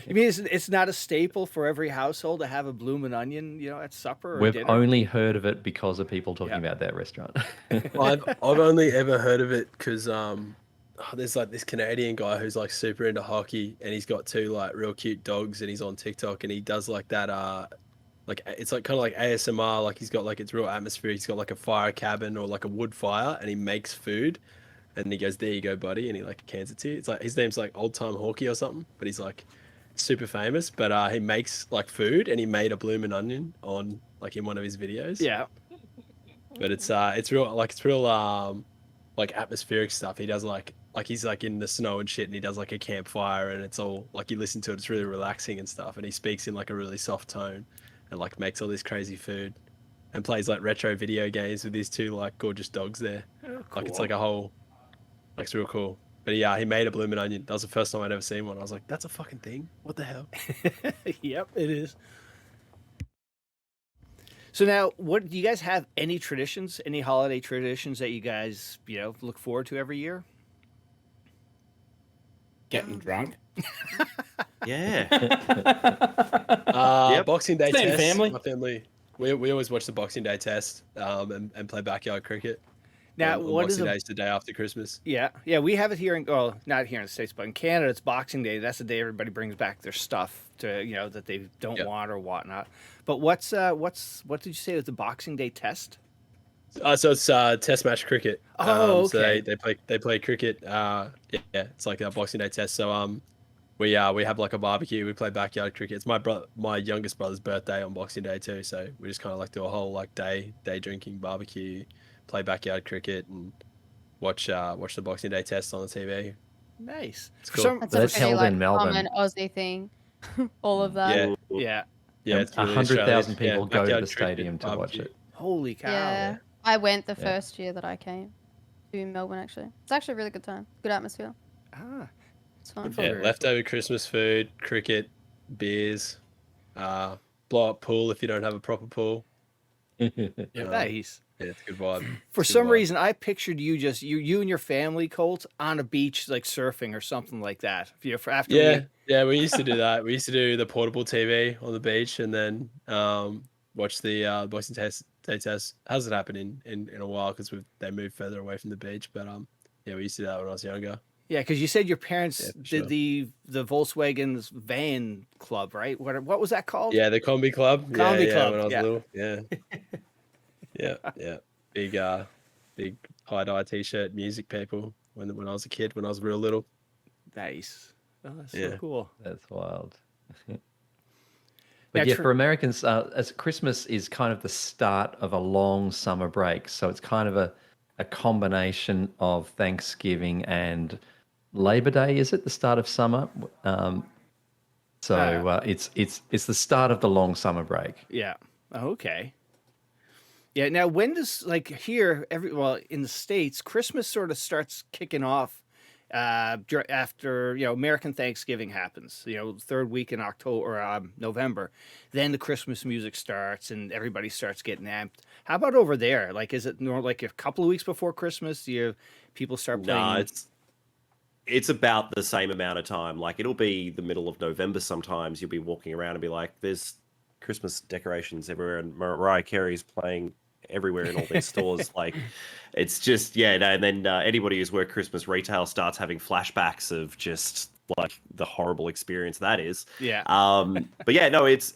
You mean it's not a staple for every household to have a bloomin' onion, at supper or We've dinner? only heard of it because of people talking about that restaurant. I've only ever heard of it because there's like this Canadian guy who's like super into hockey, and he's got 2 like real cute dogs, and he's on TikTok, and he does like that like it's like kind of like ASMR, like he's got like it's real atmosphere. He's got like a fire cabin or like a wood fire, and he makes food, and he goes, "There you go, buddy," and he like cans it to you. It's like his name's like Old Time Hawkey or something, but he's like super famous. But he makes like food, and he made a bloomin' onion on like in one of his videos. Yeah. But it's real like atmospheric stuff. He does like he's like in the snow and shit, and he does like a campfire, and it's all like you listen to it, it's really relaxing and stuff. And he speaks in like a really soft tone, and like makes all this crazy food, and plays like retro video games with these 2 like gorgeous dogs there. Oh, Like it's cool. like a whole, like it's real cool. But yeah, he made a bloomin' onion. That was the first time I'd ever seen one. I was like, that's a fucking thing. What the hell? Yep, it is. So now, what do you guys have? Any traditions? Any holiday traditions that you guys look forward to every year? Getting drunk. Yeah. Yep. Boxing Day Same test. family. My family. We always watch the Boxing Day test and play backyard cricket. Now, on what is Boxing a Day is the day after Christmas. Yeah, we have it here not here in the States, but in Canada, it's Boxing Day. That's the day everybody brings back their stuff to that they don't want or whatnot. But what did you say was the Boxing Day test? So it's test match cricket. Oh, So okay. they play cricket. Yeah, it's like a Boxing Day test. So we have like a barbecue. We play backyard cricket. It's my youngest brother's birthday on Boxing Day too. So we just kind of like do a whole like day drinking, barbecue, play backyard cricket, and watch the Boxing Day test on the TV. Nice. It's For cool. some, That's That's a pretty held in Melbourne. common Aussie thing. All of that. Yeah, yeah. yeah. It's really 100,000 Australian. people Yeah, go to backyard the stadium cricket, to watch barbecue. it. Holy cow. Yeah. I went the Yeah. first year that I came to Melbourne, actually. It's actually a really good time. Good atmosphere. Ah, It's fun. Yeah, Very leftover Christmas food, cricket, beers, blow up pool if you don't have a proper pool. nice. Yeah, it's a good vibe. For It's a good some vibe. reason, I pictured you just you and your family, Colt, on a beach like surfing or something like that. After Yeah, we used to do that. We used to do the portable TV on the beach, and then watch the Boxing Day test. Hasn't happened in a while because they moved further away from the beach. But yeah, we used to do that when I was younger. Yeah, because you said your parents Yeah, for did sure. the Volkswagen's van club, right? What was that called? Yeah, the Combi Club. Combi yeah, Club, when I was yeah. little. Yeah. Yeah. Big tie-dye t-shirt music people when I was a kid, when I was real little. Nice. Oh, that's Yeah. so cool. That's wild. Now, But yeah, for Americans, as Christmas is kind of the start of a long summer break, so it's kind of a combination of Thanksgiving and Labor Day. Is it the start of summer? It's the start of the long summer break. Yeah. Oh, okay. Yeah. Now, when does like here in the States, Christmas sort of starts kicking off after American Thanksgiving happens. Third week in October or November, then the Christmas music starts and everybody starts getting amped. How about over there? Like, is it more like a couple of weeks before Christmas? Do people start playing? No, it's about the same amount of time. Like, it'll be the middle of November sometimes. You'll be walking around and be like, there's Christmas decorations everywhere, and Mariah Carey's playing everywhere in all their stores. Like, it's just, no, and then anybody who's worked Christmas retail starts having flashbacks of just like the horrible experience that is. Yeah. But yeah, no, it's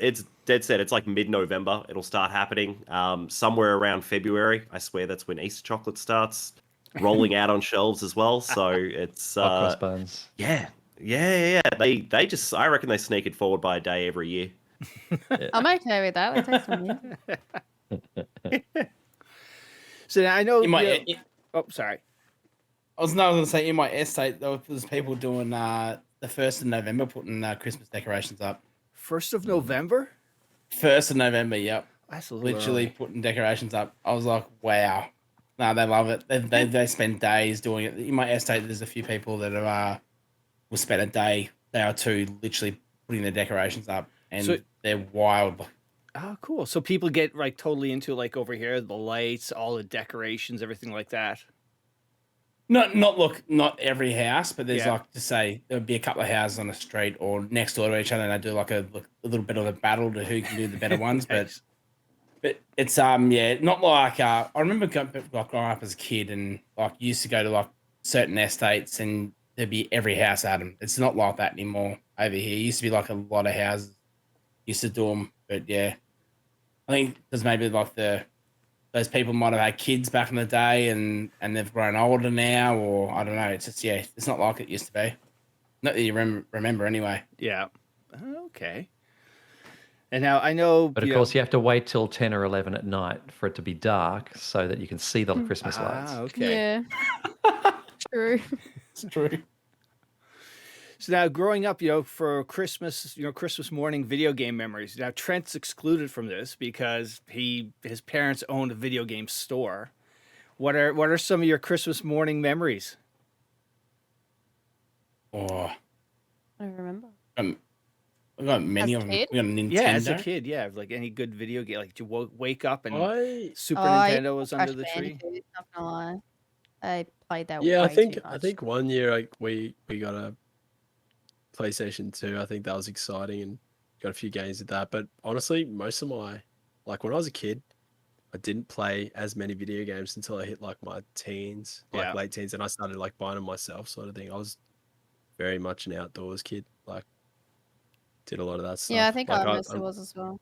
dead set. It's like mid-November. It'll start happening. Somewhere around February. I swear that's when Easter chocolate starts rolling out on shelves as well. So it's cross buns. Yeah. They just, I reckon they sneak it forward by a day every year. I'm okay with that. That takes some years. So now I know. Sorry. I was going to say, in my estate, there was people doing the 1st of November, putting Christmas decorations up. 1st of November? 1st of November, yep. That's literally putting decorations up. I was like, wow. No, they love it. They spend days doing it. In my estate, there's a few people that will spend a day or two literally putting the decorations up, and they're wild. Oh, cool. So people get like totally into like over here, the lights, all the decorations, everything like that. Not every house, but there's like to say there'll be a couple of houses on the street or next door to each other, and they do like a little bit of a battle to who can do the better ones. But it's not like I remember growing up as a kid and like used to go to like certain estates and there'd be every house at them. It's not like that anymore over here. It used to be like a lot of houses used to do them, but yeah, I think there's maybe like those people might have had kids back in the day and they've grown older now, or I don't know. It's just it's not like it used to be. Not that you remember anyway. Yeah. Okay. And now I know, but of course you have to wait till 10 or 11 at night for it to be dark so that you can see the Christmas lights. Okay. Yeah. True. It's true. So now growing up, for Christmas, Christmas morning video game memories. Now Trent's excluded from this because his parents owned a video game store. What are some of your Christmas morning memories? Oh, I don't remember. We got many of them. We got a Nintendo. Yeah, as a kid, like any good video game, like you wake up and Super Nintendo was under the tree. Not gonna lie, I played that. Yeah, way too much. I think one year like we got a PlayStation 2. I think that was exciting and got a few games with that. But honestly, most of my when I was a kid, I didn't play as many video games until I hit like my teens, late teens, and I started like buying them myself, sort of thing. I was very much an outdoors kid. Like, did a lot of that stuff. Yeah, I think I mostly was as well.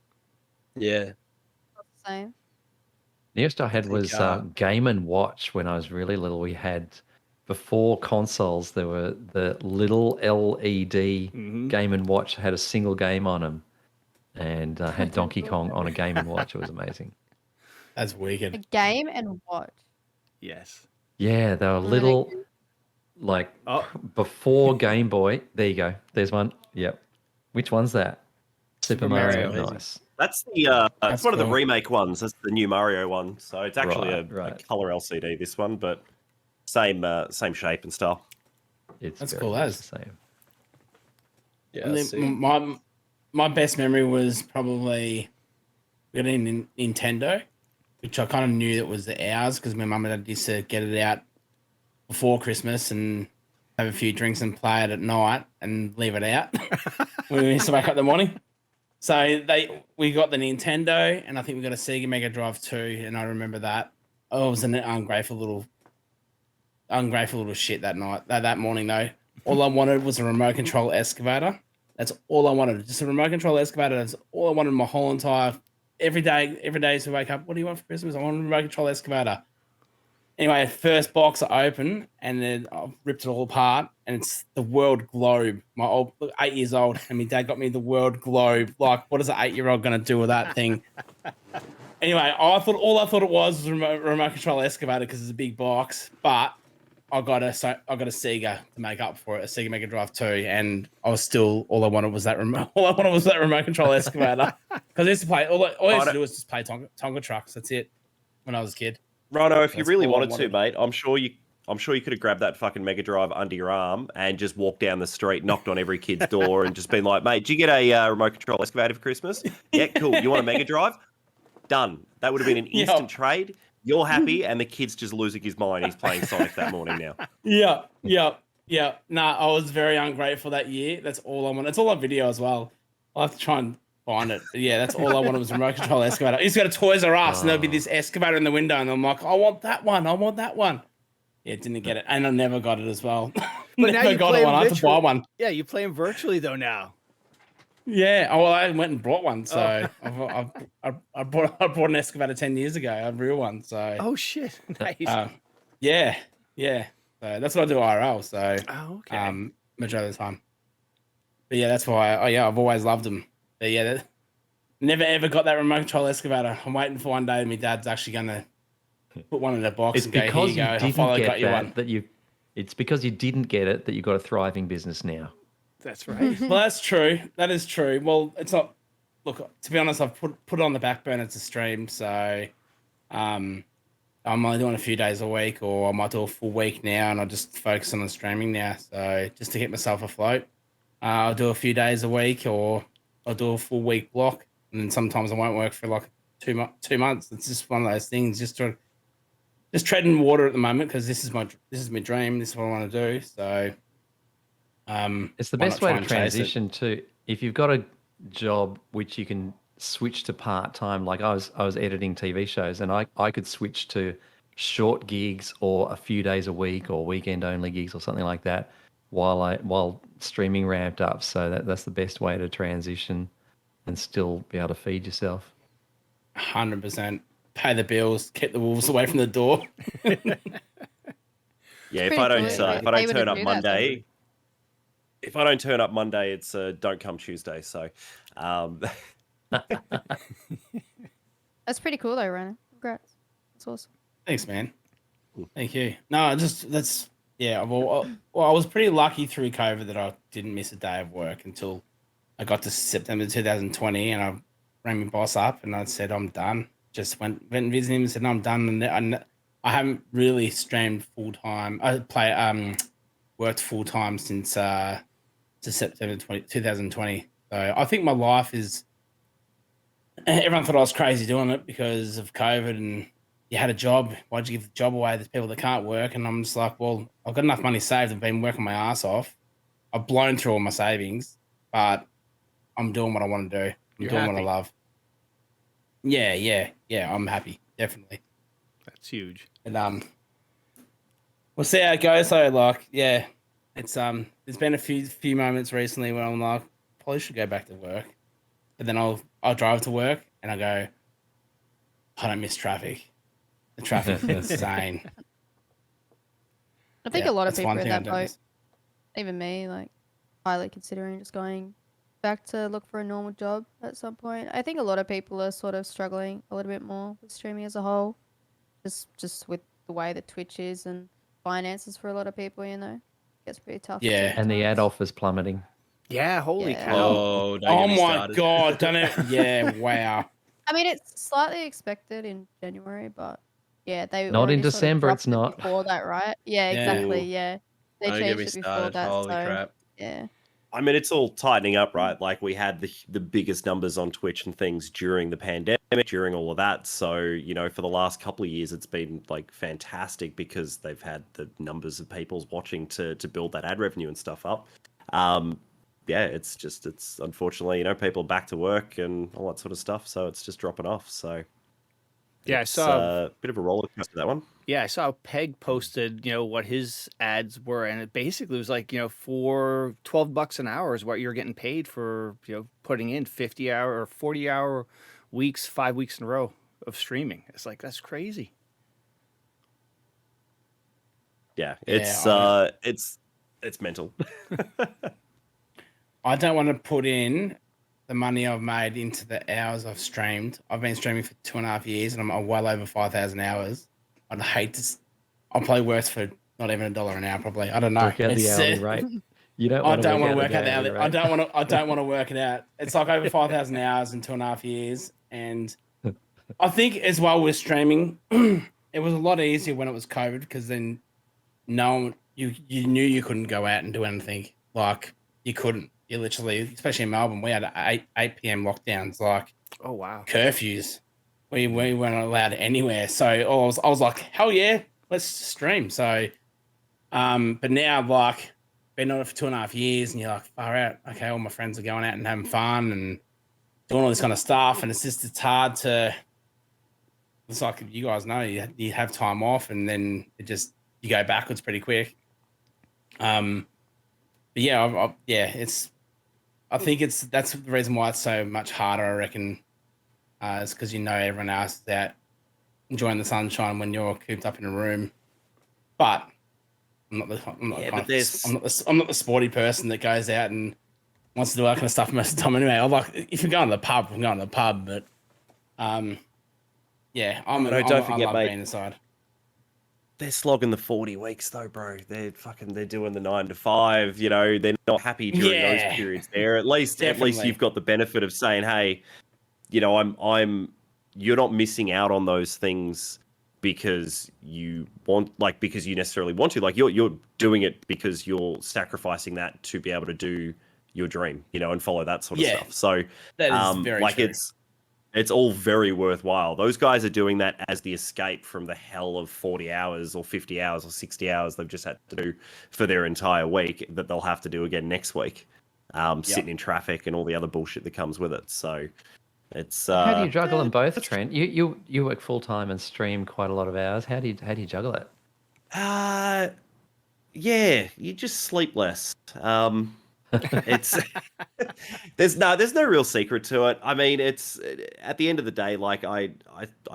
Yeah. Same. Nearest I had was Game & Watch when I was really little. We had, before consoles, there were the little LED Game & Watch, had a single game on them, and had Donkey Kong on a Game & Watch. It was amazing. That's wicked. A Game & Watch. Yes. Yeah, they were little, before Game Boy. There you go. There's one. Yep. Which one's that? Super Mario. Nice. That's that's one of the remake ones. That's the new Mario one. So it's actually a color LCD. This one, but same shape and style. That's cool. That's the same. Yeah. And then my best memory was probably getting a Nintendo, which I kind of knew that was ours because my mum and dad used to get it out before Christmas and have a few drinks and play it at night and leave it out when we used to wake up in the morning. So we got the Nintendo, and I think we got a Sega Mega Drive 2, and I remember that. I was an ungrateful little shit that night. That morning though, all I wanted was a remote control excavator. That's all I wanted, just a remote control excavator. That's all I wanted my whole entire every day. To wake up, what do you want for Christmas? I want a remote control excavator. Anyway, first box I open, and then I ripped it all apart, and it's the world globe. My 8 years old, and my dad got me the world globe. Like, what is an 8-year-old going to do with that thing? Anyway, all I thought it was a remote control excavator because it's a big box, but I got a Sega to make up for it, a Sega Mega Drive 2, and I was still all I wanted was that remote control excavator because I used to play. All I used to do was just play Tonga trucks. That's it. when I was a kid. Rhino, if you That's really all I wanted to, wanted. mate, I'm sure you could have grabbed that fucking Mega Drive under your arm and just walked down the street, knocked on every kid's door, and just been like, "Mate, did you get a remote control excavator for Christmas? Yeah, cool. You want a Mega Drive? Done." That would have been an instant trade. You're happy, and the kid's just losing his mind. He's playing Sonic that morning now. Yeah. Nah, I was very ungrateful that year. That's all I want. It's all on video as well. I'll have to try and find it. But yeah, that's all I wanted was a remote control excavator. I used to go to Toys R Us, and there'd be this excavator in the window, and I'm like, I want that one. Yeah, didn't get it, and I never got it as well. But never now you got play one. I have to buy one. Yeah, you play them virtually though now. Yeah. Oh, well, I went and brought one. So I brought an excavator 10 years ago, a real one. So. Oh shit! Nice. Yeah. So that's what I do IRL. So. Okay. Majority of the time. But yeah, that's why. I've always loved them. But yeah, never ever got that remote control excavator. I'm waiting for one day my dad's actually gonna put one in a box It's and go, because here you go. you I finally didn't got get you one. that you. It's because you didn't get it that you got a thriving business now. That's right. Well, that's true. That is true. Well, it's not. Look, to be honest, I've put it on the back burner to stream. So, I'm only doing a few days a week, or I might do a full week now, and I'll just focus on the streaming now. So, just to get myself afloat, I'll do a few days a week, or I'll do a full week block, and then sometimes I won't work for like 2 months. It's just one of those things. Just treading water at the moment because this is my dream. This is what I want to do. So. It's the best way to transition to if you've got a job which you can switch to part-time. Like I was editing TV shows, and I could switch to short gigs or a few days a week or weekend only gigs or something like that while streaming ramped up. So that's the best way to transition and still be able to feed yourself. 100%. Pay the bills, keep the wolves away from the door. Yeah, if I don't turn up Monday. If I don't turn up Monday, it's don't come Tuesday. So, That's pretty cool though, Rhiino. Congrats. That's awesome. Thanks, man. Thank you. No, I was pretty lucky through COVID that I didn't miss a day of work until I got to September 2020, and I rang my boss up and I said I'm done. Just went and visited him and said no, I'm done. And I haven't really streamed full time. Worked full time since to September 2020. So I think my life is. Everyone thought I was crazy doing it because of COVID, and you had a job. Why'd you give the job away? There's people that can't work, and I'm just like, well, I've got enough money saved. I've been working my ass off. I've blown through all my savings, but I'm doing what I want to do. I'm doing what I love. Yeah. I'm happy, definitely. That's huge. And we'll see how it goes. So like, yeah, it's there's been a few moments recently where I'm like, probably should go back to work, but then I'll drive to work and I go, I don't miss traffic. The traffic is insane. I think a lot of people are in that boat. Even me, like, highly considering just going back to look for a normal job at some point. I think a lot of people are sort of struggling a little bit more with streaming as a whole, just with the way that Twitch is and finances for a lot of people, you know. It gets pretty tough. Yeah. And the ad offers plummeting. Yeah, holy cow. Oh my God, don't it? Yeah, wow. I mean, it's slightly expected in January, but yeah, they not in already sort of December. dropped It's not before that, right? Yeah, exactly. Yeah, they Don't get changed me it before started. that. Holy so, crap. Yeah. I mean, it's all tightening up, right? Like we had the biggest numbers on Twitch and things during the pandemic, during all of that. So, you know, for the last couple of years, it's been like fantastic because they've had the numbers of people watching to build that ad revenue and stuff up. Yeah, it's unfortunately, you know, people are back to work and all that sort of stuff. So it's just dropping off. So yeah, I saw a bit of a roller coaster, that one. Yeah, I saw Peg posted, you know, what his ads were, and it basically was like, you know, for $12 an hour is what you're getting paid for, you know, putting in 50-hour or 40-hour weeks, 5 weeks in a row of streaming. It's like, that's crazy. Yeah, it's mental. I don't want to put in the money I've made into the hours I've streamed. I've been streaming for 2.5 years, and I'm well over 5,000 hours. I'd hate to. I'm probably worth for not even $1 an hour. Probably, I don't know. Work out the hourly rate. You don't. I don't want to work out the hourly hourly. rate. I don't want to. I don't want to work it out. It's like over 5,000 hours in 2.5 years, and I think as well with streaming, it was a lot easier when it was COVID because then you knew you couldn't go out and do anything. Like you couldn't. You literally, especially in Melbourne, we had 8 p.m. lockdowns, like Oh wow. curfews. We weren't allowed anywhere. So I was like, hell yeah, let's stream. So, but now like been on it for 2.5 years, and you're like, far out. Okay, all my friends are going out and having fun and doing all this kind of stuff, and it's hard to. It's like you guys know, you have time off, and then you go backwards pretty quick. But yeah, I think that's the reason why it's so much harder. I reckon, is because everyone else is out enjoying the sunshine when you're cooped up in a room. But I'm not the sporty person that goes out and wants to do that kind of stuff most of the time. Anyway, I like if you're going to the pub, I'm going to the pub, but yeah, I love being inside. They're slogging the 40 weeks though, bro. They're doing the 9 to 5. They're not happy during those periods there. At least you've got the benefit of saying, hey, you're not missing out on those things because you necessarily want to. Like you're doing it because you're sacrificing that to be able to do your dream, and follow that sort of stuff. So that is very true. It's all very worthwhile. Those guys are doing that as the escape from the hell of 40 hours or 50 hours or 60 hours they've just had to do for their entire week that they'll have to do again next week, sitting in traffic and all the other bullshit that comes with it. So it's how do you juggle them both, Trent? You work full time and stream quite a lot of hours. How do you juggle it? Yeah, you just sleep less. It's there's no real secret to it. I mean, it's at the end of the day, like I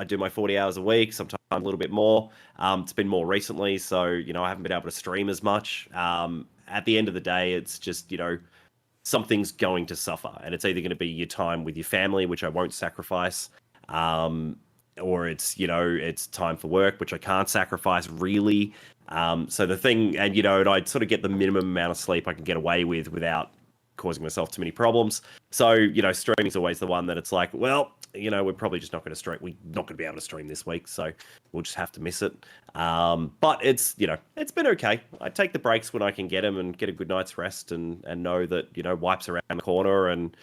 do my 40 hours a week, sometimes a little bit more. It's been more recently, so I haven't been able to stream as much. At the end of the day, it's just something's going to suffer, and it's either going to be your time with your family, which I won't sacrifice, or it's time for work, which I can't sacrifice really. So the thing, and I'd sort of get the minimum amount of sleep I can get away with without causing myself too many problems. So streaming's always the one that it's like, well, we're probably just not going to stream. We're not going to be able to stream this week, so we'll just have to miss it. But it's it's been okay. I take the breaks when I can get them and get a good night's rest, and know that wipes around the corner, and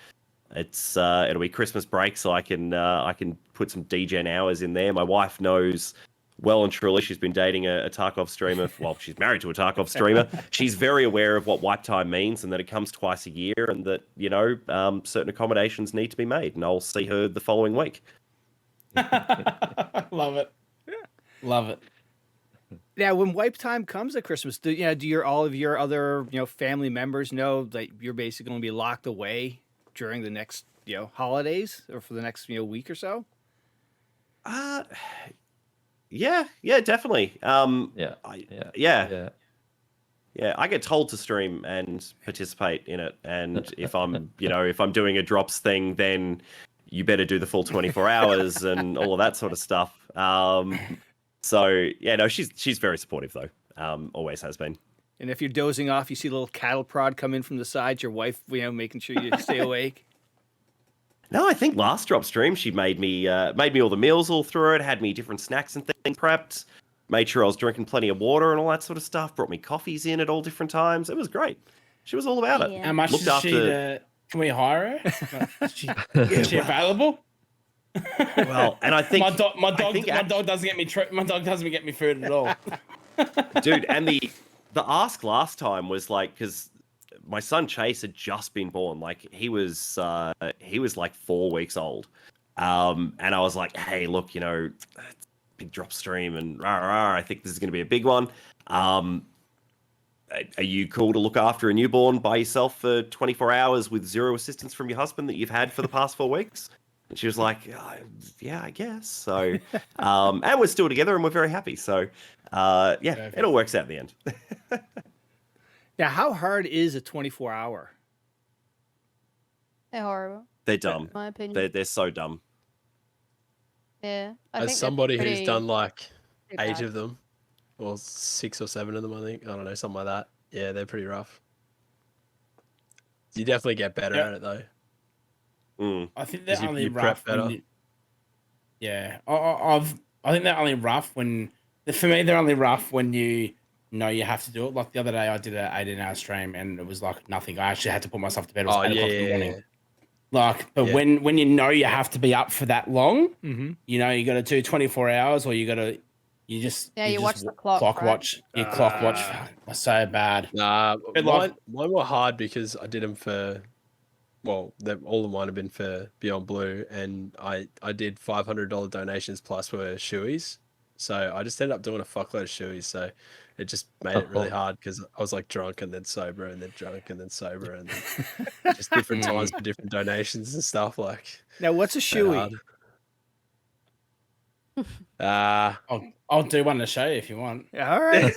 it's it'll be Christmas break, so I can put some degen hours in there. My wife knows well and truly, she's been dating a Tarkov streamer. Well, she's married to a Tarkov streamer. She's very aware of what wipe time means and that it comes twice a year, and that certain accommodations need to be made. And I'll see her the following week. Love it. Yeah. Love it. Now, when wipe time comes at Christmas, do all of your other family members know that you're basically going to be locked away during the next holidays or for the next week or so? Yeah, definitely. Yeah. I get told to stream and participate in it, and if I'm doing a drops thing, then you better do the full 24 hours and all of that sort of stuff. So yeah, no, she's very supportive though. Always has been. And if you're dozing off, you see a little cattle prod come in from the side, your wife, making sure you stay awake. No, I think last drop stream she made me all the meals all through it, had me different snacks and things prepped, made sure I was drinking plenty of water and all that sort of stuff, brought me coffees in at all different times. It was great. She was all about it. How much is she? Can we hire her? Is she available? Well, and I think my dog doesn't get me my dog doesn't get me food at all. Dude, and the ask last time was like, because my son Chase had just been born. Like he was like 4 weeks old. And I was like, hey, look, big drop stream and I think this is going to be a big one. Are you cool to look after a newborn by yourself for 24 hours with zero assistance from your husband that you've had for the past 4 weeks? And she was like, yeah, I guess. So, and we're still together and we're very happy. So, it all works out in the end. Now, how hard is a 24-hour? They're horrible. They're dumb. In my opinion. They're so dumb. Yeah. As somebody who's done like 8 bad. of them, or 6 or 7 of them, I think. I don't know, something like that. Yeah, they're pretty rough. You definitely get better at it though. Mm. I think they're 'Cause only you prep rough better. Yeah, I think they're only rough when for me they're only rough when you know you have to do it. Like the other day, I did an 18-hour stream and it was like nothing. I actually had to put myself to bed. It was 8 o'clock in the morning. Like, but when you know you have to be up for that long, you know you got to do 24 hours, or you just watch the clock. Clock right? watch. You clock watch. So bad. Nah, But mine were hard because I did them for. Well, all of mine have been for Beyond Blue, and I did $500 donations plus were shoeys. So I just ended up doing a fuckload of shoeys. So it just made it really hard because I was like drunk and then sober and then drunk and then sober and then just different times for different donations and stuff. Like, Now, what's a shoey? I'll do one to show you if you want. All right.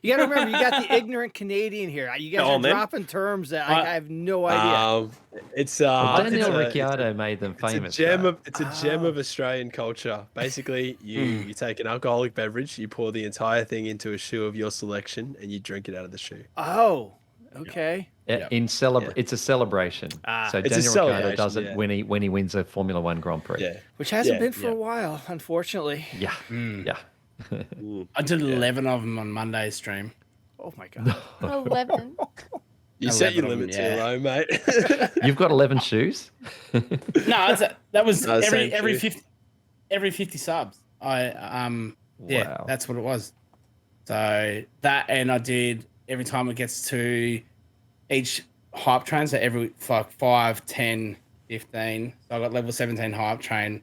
You got to remember, you got the ignorant Canadian here. You guys are dropping terms that I have no idea. It's Daniel Ricciardo made them famous. It's a gem of Australian culture. Basically, you take an alcoholic beverage, you pour the entire thing into a shoe of your selection, and you drink it out of the shoe. Oh, okay. It's a celebration. So Daniel Ricciardo does it when he wins a Formula One Grand Prix. Yeah. Which hasn't been for a while, unfortunately. Yeah. Yeah. I did 11 of them on Monday's stream. Oh my god. 11. You set your limit too low, mate. You've got 11 shoes? No, that was every shoe. 50 subs. Wow. That's what it was. So that, and I did every time it gets to each hype train, so every 5, 10, 15. So I got level 17 hype train.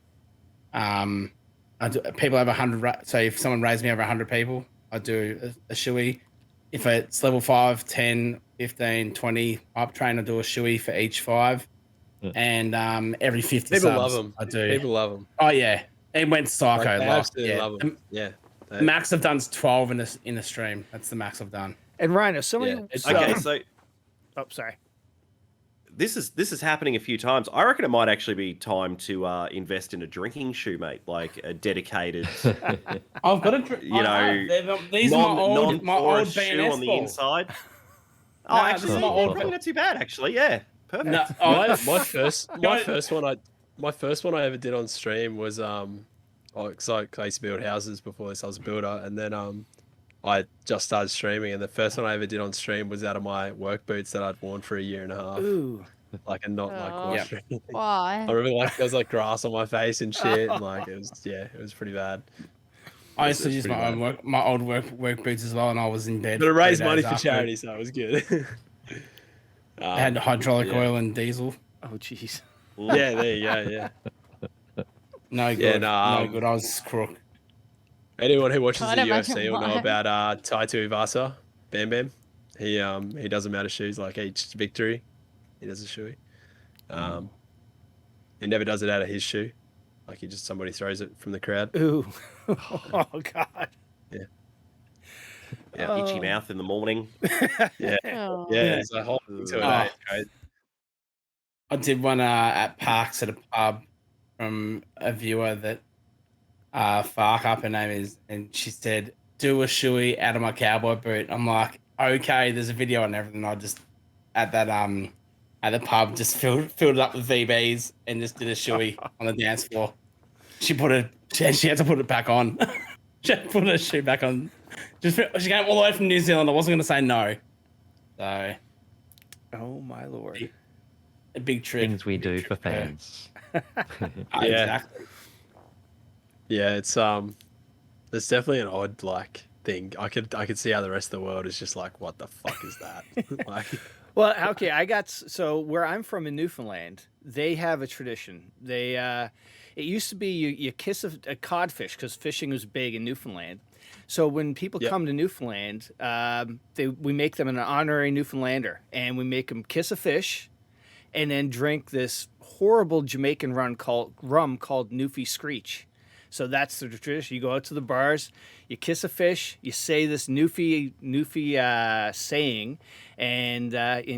People have 100. So if someone raised me over 100 people, I do a shoey. If it's level 5, 10, 15, 20 hype train, I do a shoey for each 5. And every 50 People subs, love them. I do. People love them. Oh yeah, it went psycho. They absolutely love them. Yeah. Max I've done is 12 in a stream. That's the max I've done. And Rhino, Okay, so oh, sorry. this is happening a few times. I reckon it might actually be time to invest in a drinking shoe, mate. Like a dedicated, I've got a these are my old shoe BNS on the balls. inside. No, Oh, actually, this is my old- probably not too bad. Actually, yeah, perfect. No, my first one I ever did on stream was because I used to build houses before this. I was a builder, and then I just started streaming, and the first one I ever did on stream was out of my work boots that I'd worn for a year and a half. Ooh. Like, and not like wash or anything. Why? I remember like there was like grass on my face and shit, and like it was pretty bad. I used to use my old work boots as well, and I was in bed. But it raised 3 money days for after. charity, so it was good. I had hydraulic oil and diesel. Oh jeez. Yeah, there you go. Yeah. No good. Yeah, No good. I was crook. Anyone who watches the Can't imagine UFC will know why. about Taito Ivasa, Bam Bam. He does them out of shoes. Like each victory, he does a shoe. He never does it out of his shoe. Like somebody throws it from the crowd. Ooh. Oh god. Yeah, itchy mouth in the morning. Yeah, Oh. yeah. It's a whole thing to it. Oh. It's great. I did one at Parks at a pub from a viewer that Fark up her name is, and she said, "Do a shoey out of my cowboy boot." I'm like, okay, there's a video and everything. I just at the pub just filled it up with VBs and just did a shoey on the dance floor. She had to put it back on. She had to put her shoe back on. She came all the way from New Zealand. I wasn't going to say no. So, Oh my lord. a big trip. Things we do for fans. Exactly. Yeah, it's there's definitely an odd like thing. I could see how the rest of the world is just like, what the fuck is that? Like, Well, okay, so where I'm from in Newfoundland, they have a tradition. They it used to be you kiss a codfish because fishing was big in Newfoundland. So when people come to Newfoundland, we make them an honorary Newfoundlander, and we make them kiss a fish, and then drink this horrible Jamaican rum called Newfie Screech. So that's the tradition. You go out to the bars, you kiss a fish, you say this Newfie saying, and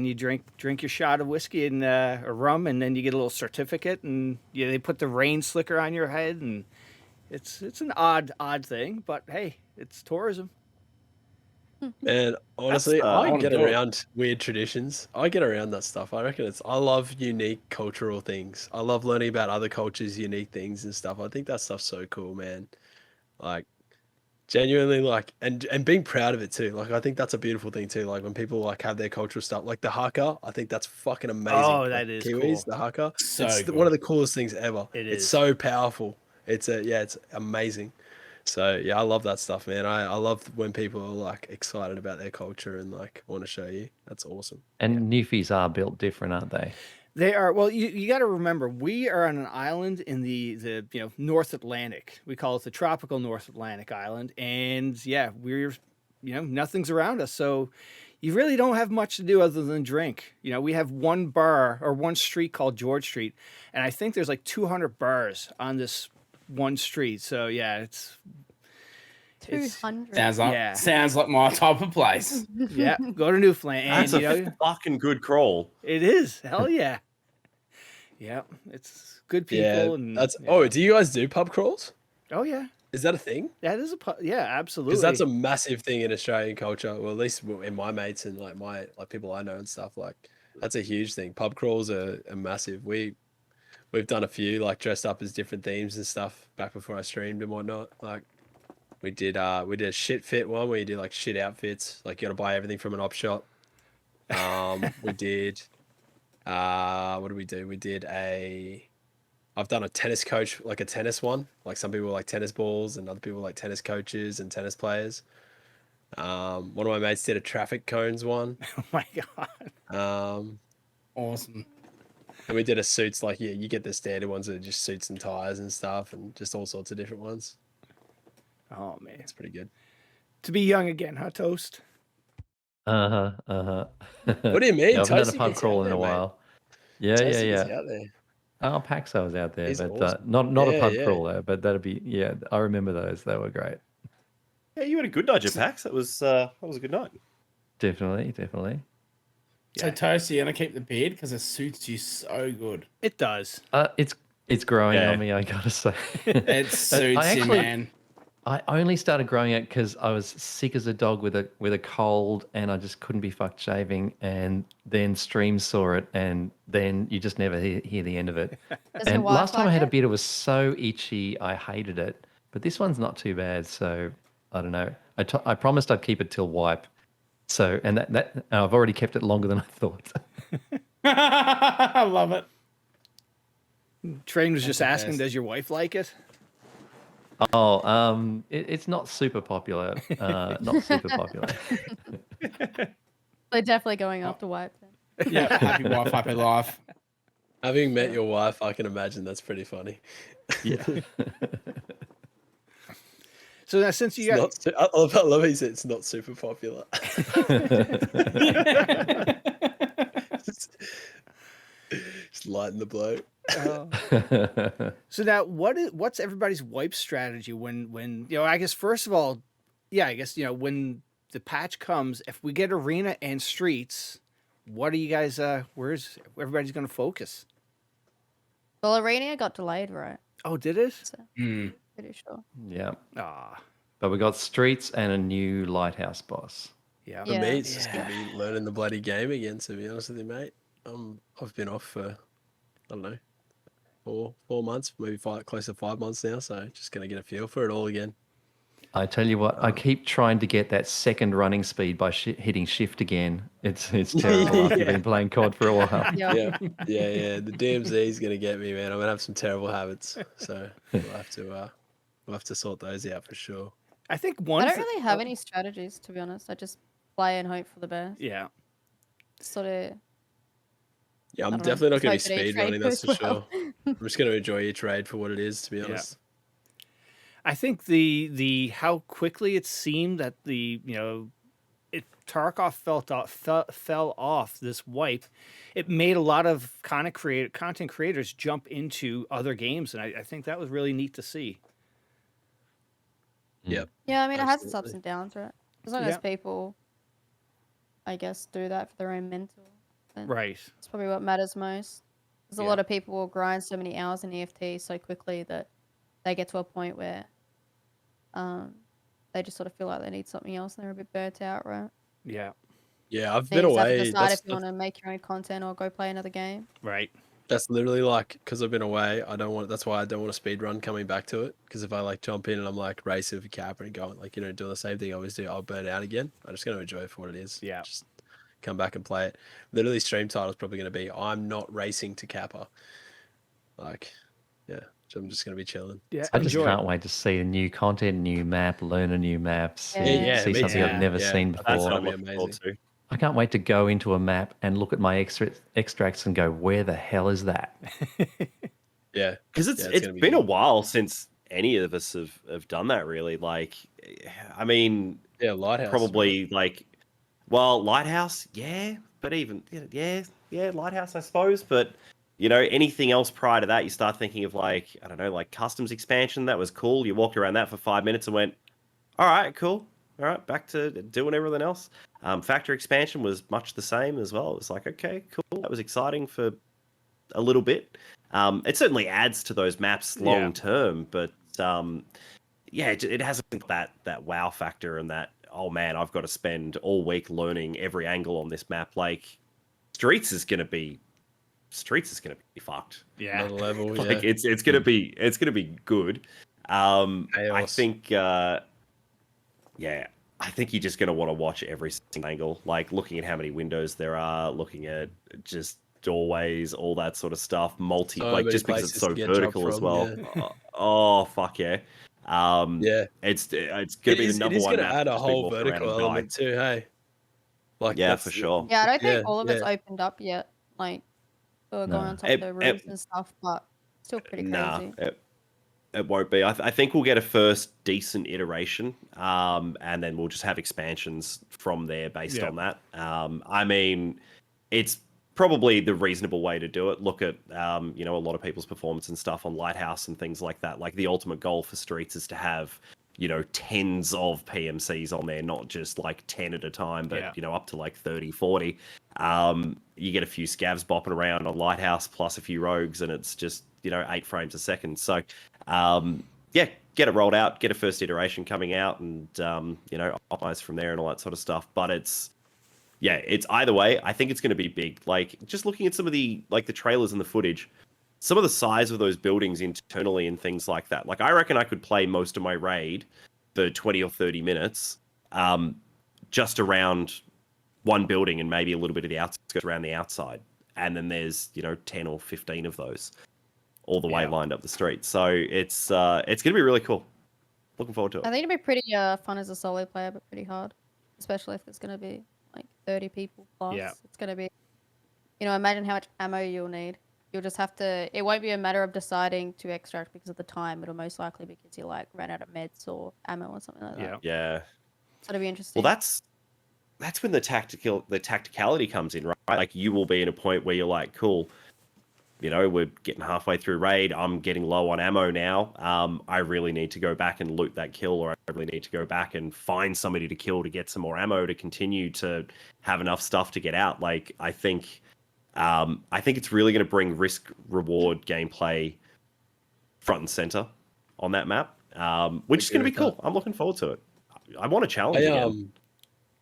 you drink your shot of whiskey and or rum, and then you get a little certificate, and they put the rain slicker on your head, and it's an odd thing, but hey, it's tourism. And honestly, I I wanna get do it. around weird traditions. I get around that stuff. I reckon I love unique cultural things. I love learning about other cultures, unique things and stuff. I think that stuff's so cool, man. Like genuinely like and being proud of it too. Like I think that's a beautiful thing too. Like when people like have their cultural stuff, like the haka, I think that's fucking amazing. Oh, Like that is Kiwis, cool. the haka. So It's good. one of the coolest things ever. It It's is. so powerful. It's amazing. So yeah, I love that stuff, man. I love when people are like excited about their culture and like want to show you. That's awesome. And Newfies are built different, aren't they? They are. Well, you got to remember, we are on an island in the North Atlantic. We call it the tropical North Atlantic island, and yeah, we're nothing's around us, so you really don't have much to do other than drink. We have one bar or one street called George Street, and I think there's like 200 bars on this one street. So yeah, it's 200. Sounds like my type of place. yeah. Go to Newfoundland, and That's a fucking good crawl. it is. Hell yeah. Yeah, it's good people. Yeah, And that's. Oh, do you guys do pub crawls? oh yeah, Is that a thing? that is yeah, absolutely. Because that's a massive thing in Australian culture. Well, at least in my mates and like people I know and stuff. Like that's a huge thing. Pub crawls are massive. We've done a few like dressed up as different themes and stuff back before I streamed and whatnot. Like we did a shit fit one where you do like shit outfits. Like you got to buy everything from an op shop. We did. What did we do? We did I've done a tennis coach, like a tennis one. Like some people like tennis balls and other people like tennis coaches and tennis players. One of my mates did a traffic cones one. Oh my god. Awesome. And we did a suits, like, yeah, you get the standard ones that are just suits and ties and stuff and just all sorts of different ones. Oh man, It's pretty good. to be young again, huh, Toast? What do you mean? Yeah, I haven't done a Toasty pub gets crawl out in a there, mate. while. Yeah, Toasty yeah. gets out there. Oh, Paxo was out there, He's but awesome. not a Yeah, pub yeah. crawl though. But that'd be I remember those. They were great. Yeah, you had a good night, Pax. That was a good night. Definitely. So Toast, you're gonna keep the beard because it suits you so good. It does. It's growing Yeah. on me. I gotta say, It suits you, man. I only started growing it because I was sick as a dog with a cold, and I just couldn't be fucked shaving. And then Stream saw it, and then you just never hear the end of it. Does your And wife last time I like had a it? beard, it was so itchy, I hated it. But this one's not too bad, so I don't know. I promised I'd keep it till wipe. So and that I've already kept it longer than I thought. I love it. Train was just the asking, best. does your wife like it? Oh, it's not super popular. Not super popular. They're definitely going after wipe then. Yeah, happy wife, happy life. Having met your wife, I can imagine that's pretty funny. Yeah. So now, since you got I love he said it's not super popular. Just lighten the blow. so now, what's everybody's wipe strategy when I guess first of all, when the patch comes, if we get arena and streets, what are you guys? Where's everybody's going to focus? Well, Arena got delayed, right? Oh, did it? So, Mm. pretty sure. Yeah. Ah, But we got streets and a new lighthouse boss. yeah. For Yeah. me, it's just gonna be learning the bloody game again. To be honest with you, mate, I've been off for I don't know 4 months, maybe close to 5 months now. So just gonna get a feel for it all again. I tell you what, I keep trying to get that second running speed by hitting shift again. It's terrible after been playing COD for a while. Yeah. Yeah. The DMZ is gonna get me, man. I'm gonna have some terrible habits, so we'll have to sort those out for sure. I think I one. don't really have any strategies, to be honest. I just play and hope for the best. Yeah. Sort of. Yeah, I'm I don't know, definitely not gonna be hope that each speed running, raid that's for goes sure. well. I'm just gonna enjoy each raid for what it is, to be honest. I think the how quickly it seemed that Tarkov fell off this wipe, it made a lot of content creators jump into other games, and I think that was really neat to see. Yep. Yeah, I mean, it has its Absolutely. ups and downs, right? As long Yeah. as people, I guess, do that for their own mental, then Right. it's probably what matters most. Because a Yeah. lot of people will grind so many hours in EFT so quickly that they get to a point where they just sort of feel like they need something else and they're a bit burnt out, right? Yeah. Yeah, I've Then been you just have to away. decide if you want to make your own content or go play another game. Right. That's literally like, because I've been away, I don't want. That's why I don't want a speed run coming back to it. Because if I like jump in and I'm like racing for cap and going like doing the same thing I always do, I'll burn out again. I'm just gonna enjoy it for what it is. Yeah. Just come back and play it. Literally, stream title is probably gonna be I'm not racing to Kappa. Like, yeah, so I'm just gonna be chilling. Yeah. I just enjoy. can't wait to see new content, new map, learn a new map, see, Yeah. see me something too. I've never Yeah, seen that's before. gonna I'm be looking forward amazing. to. I can't wait to go into a map and look at my extracts and go, where the hell is that? Yeah, Because Yeah, it's it's gonna be been a good. while since any of us have done that really. Like, I mean, Yeah, Lighthouse. probably like, well, Lighthouse, yeah, but even yeah, Lighthouse, I suppose. But anything else prior to that, you start thinking of like, I don't know, like customs expansion. That was cool. You walked around that for 5 minutes and went, all right, cool. All right, back to doing everything else. Factory expansion was much the same as well. It was like, okay, cool. That was exciting for a little bit. It certainly adds to those maps long term, but yeah, it hasn't got that wow factor and that, oh man, I've got to spend all week learning every angle on this map. Like Streets is gonna be fucked. Yeah. Another level. Like Yeah. it's gonna be good. I Chaos. think yeah, I think you're just gonna want to watch every single angle, like looking at how many windows there are, looking at just doorways, all that sort of stuff. So Like many just because it's places so to get jumped vertical as from, well. yeah. Oh fuck yeah. Yeah. It's gonna be the number It is one gonna map add to a just be whole walking around vertical and die. element too. Hey, like Yeah, that's for sure. Yeah, I don't think Yeah, all of it's yeah. opened up yet. Like, we're No. going on top It- of the it- roofs and stuff, but still pretty Nah, crazy. it won't be. I think we'll get a first decent iteration, and then we'll just have expansions from there based Yeah. on that. I mean, it's probably the reasonable way to do it. Look at a lot of people's performance and stuff on Lighthouse and things like that. Like the ultimate goal for Streets is to have tens of PMCs on there, not just like 10 at a time, but up to like 30, 40. You get a few scavs bopping around on Lighthouse plus a few rogues, and it's just 8 frames a second. So yeah, get it rolled out, get a first iteration coming out, and optimize from there and all that sort of stuff. But it's either way, I think it's going to be big. Like just looking at some of the trailers and the footage, some of the size of those buildings internally and things like that. Like I reckon I could play most of my raid for 20 or 30 minutes just around one building and maybe a little bit of the outskirts around the outside. And then there's 10 or 15 of those all the way lined up the street. So it's going to be really cool. Looking forward to it. I think it'd be pretty fun as a solo player, but pretty hard, especially if there's going to be like 30 people plus. Yeah. It's going to be, imagine how much ammo you'll need. You'll just have to, it won't be a matter of deciding to extract because of the time. It'll most likely be because you like ran out of meds or ammo or something like that. Yeah. So it'll be interesting. Well, that's when the tacticality comes in, right? Like you will be in a point where you're like, cool, we're getting halfway through raid. I'm getting low on ammo now. I really need to go back and loot that kill, or I really need to go back and find somebody to kill to get some more ammo to continue to have enough stuff to get out. Like I think it's really going to bring risk reward gameplay front and center on that map, which is going to be cool. I'm looking forward to it. I want to challenge again.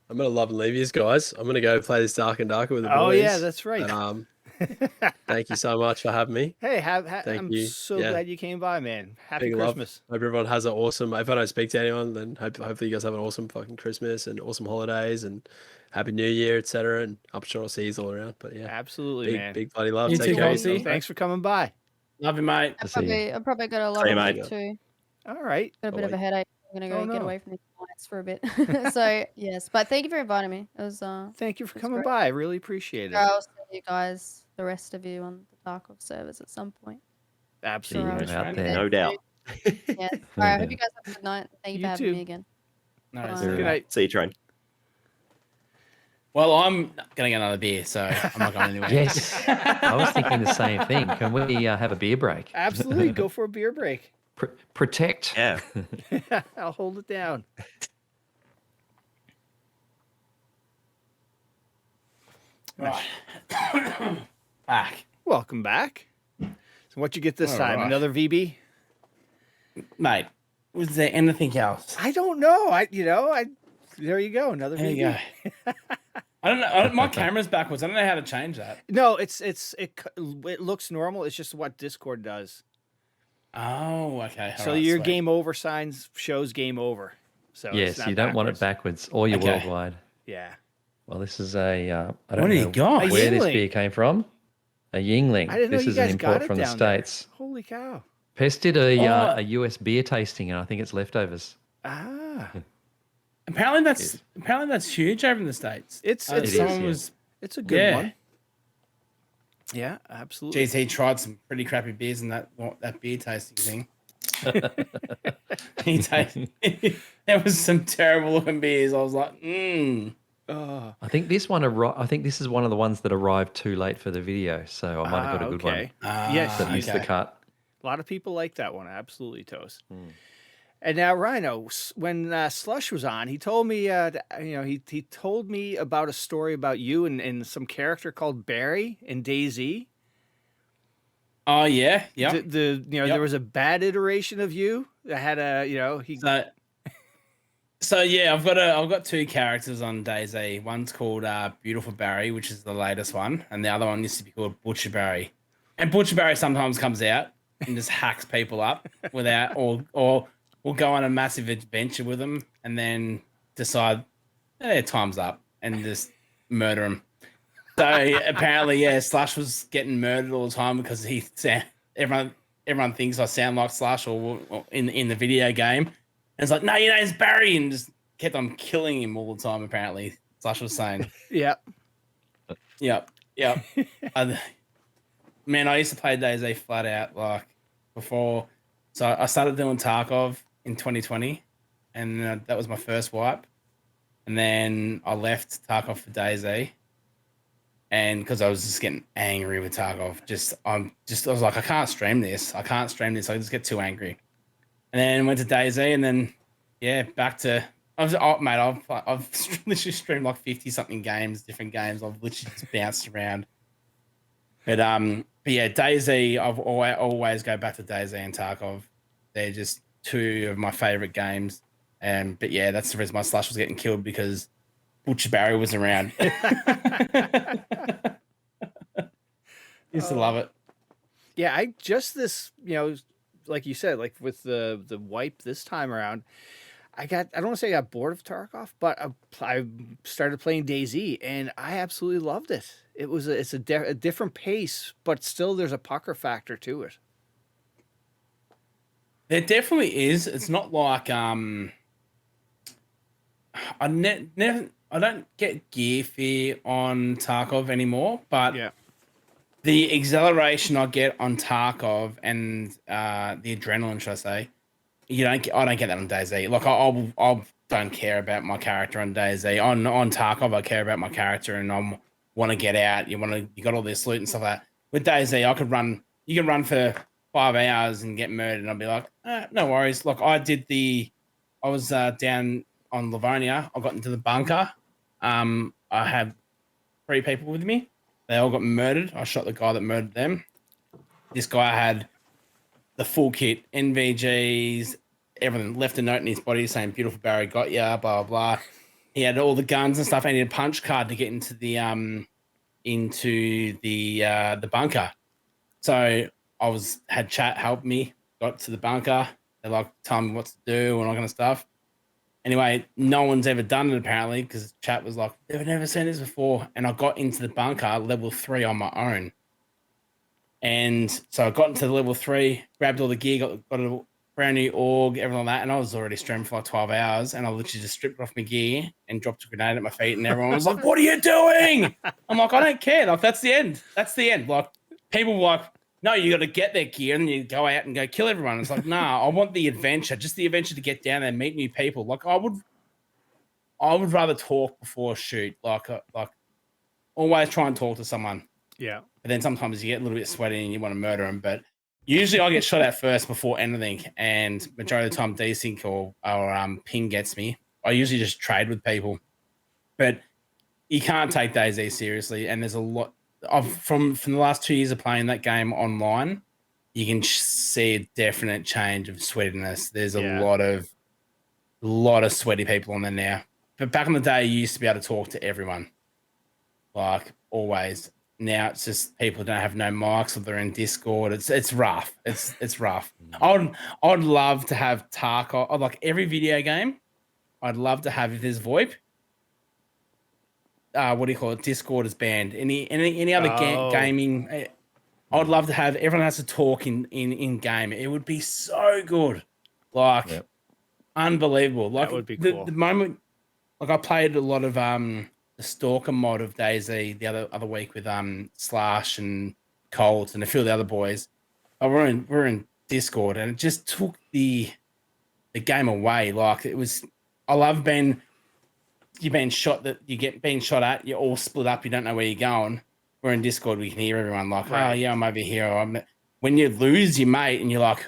I'm gonna love and leave you guys. I'm gonna go play this Dark and Darker with the boys. Oh yeah, that's right. And, thank you so much for having me. Hey, Thank I'm you. so Yeah. glad you came by, man. Happy Big love. Christmas. Hope everyone has an awesome. If I don't speak to anyone, then hopefully you guys have an awesome fucking Christmas and awesome holidays and Happy New Year, etc. And I'm sure I'll see you all around. But yeah, Absolutely, man. big bloody love. You Take too, care. Casey. Thanks for coming by. Love you, mate. I'm probably got a lot Same, of mate. work too. All right. Got a bit of a headache. I'm gonna go Oh, get no. away from these clients for a bit. So yes, but thank you for inviting me. It was Thank you for That's coming great. by. I really appreciate it. I'll see you guys, the rest of you, on the Tarkov servers at some point. Absolutely. you my out friend. there. No doubt. Yeah. All right. I hope you guys have a good night. Thank you You for having too. me again. Nice. Bye. Good night. See you, Train. Well, I'm gonna get another beer, so I'm not going anywhere. Yes. I was thinking the same thing. Can we have a beer break? Absolutely. Go for a beer break. Protect. Yeah. I'll hold it down. Right. Back, Welcome back. So what you get this All time? right. Another VB? mate. Was there anything else? I don't know. There you go. Another There you VB. go. I don't know. My camera's backwards. I don't know how to change that. No, it looks normal. It's just what Discord does. Oh, okay. So your game over signs shows game over. So yes, you don't want it backwards, or you're worldwide. Yeah. Well, this is a I don't What do know you got? where this Yingling. beer came from. A Yingling. I didn't know This you is an guys got import it from the down there. States. Holy cow. Pest did a US beer tasting, and I think it's leftovers. Ah. Apparently that's huge over in the States. It's It is, yeah. it's a good Yeah. one. Yeah, absolutely. Geez, he tried some pretty crappy beers in that beer tasting thing. There was some terrible looking beers. I was like, I think this one. I think this is one of the ones that arrived too late for the video, so I might have got a good one. Yes, That missed the cut. a lot of people like that one. Absolutely, Toast. And now, Rhino, when Slush was on, he told me, he told me about a story about you and some character called Barry in DayZ. Oh yeah, yeah. There was a bad iteration of you that had So yeah, I've got two characters on DayZ. One's called Beautiful Barry, which is the latest one, and the other one used to be called Butcher Barry. And Butcher Barry sometimes comes out and just hacks people up without or we'll go on a massive adventure with them and then decide, time's up, and just murder them. So apparently, yeah, Slush was getting murdered all the time because everyone thinks I sound like Slush or in the video game. And it's like, no, your name's Barry, and just kept on killing him all the time, apparently. Slush was saying. Yep. Man, I used to play DayZ flat out, like, before. So I started doing Tarkov in 2020, and that was my first wipe. And then I left Tarkov for DayZ, and because I was just getting angry with Tarkov, I was like, I can't stream this. I just get too angry. And then went to DayZ, and then back to I've literally streamed like 50 something games, different games. I've literally just bounced around. But yeah, DayZ, I've always go back to DayZ and Tarkov. They're just two of my favorite games. But yeah, that's the reason my Slush was getting killed, because Butcher Barry was around. Used to love it. Yeah, I just like you said, like with the wipe this time around, I don't want to say I got bored of Tarkov, but I started playing DayZ and I absolutely loved it. It's a different pace, but still there's a pucker factor to it. There definitely is. It's not like I don't get gear fear on Tarkov anymore, but the acceleration I get on Tarkov and the adrenaline, should I say, I don't get that on DayZ. Like I don't care about my character on DayZ. On Tarkov, I care about my character and I want to get out. You got all this loot and stuff like that. With DayZ, you can run for 5 hours and get murdered, and I'll be like, no worries. Like I was down on Livonia. I got into the bunker. I had 3 people with me. They all got murdered. I shot the guy that murdered them. This guy had the full kit, NVGs, everything. Left a note in his body saying, "Beautiful Barry, got ya." Blah blah blah. He had all the guns and stuff. And he had a punch card to get into the bunker. So I had chat help me. Got to the bunker. They tell me what to do and all that kind of stuff. Anyway, no one's ever done it apparently, because chat was like, they've never seen this before. And I got into the bunker level 3 on my own. And so I got into the level 3, grabbed all the gear, got a brand new org, everything like that. And I was already streaming for like 12 hours. And I literally just stripped off my gear and dropped a grenade at my feet. And everyone was like, what are you doing? I'm like, I don't care. Like, that's the end. That's the end. Like, people were like, no, you got to get their gear and then you go out and go kill everyone. It's like, nah, I want the adventure, just the adventure to get down there and meet new people. Like, I would rather talk before shoot. Like always try and talk to someone. Yeah. But then sometimes you get a little bit sweaty and you want to murder them. But usually I get shot at first before anything. And majority of the time, desync or ping gets me. I usually just trade with people. But you can't take DayZ seriously. And there's a lot. From the last 2 years of playing that game online, you can see a definite change of sweatiness. There's a Yeah. lot of sweaty people on there now. But back in the day, you used to be able to talk to everyone, like always. Now it's just people don't have no mics or they're in Discord. It's rough. It's rough. I'd love to have Tarkov. Like every video game, I'd love to have if there's VoIP. What do you call it? Discord is banned. Any other gaming? I'd love to have everyone has to talk in game. It would be so good, like unbelievable. Like That would be cool. The moment, like I played a lot of the Stalker mod of DayZ the other week with Slash and Colt and a few of the other boys. We're in Discord and it just took the game away. Like it was, I love you're being shot being shot at. You're all split up. You don't know where you're going. We're in Discord. We can hear everyone like, Right. oh yeah, I'm over here. When you lose your mate and you're like,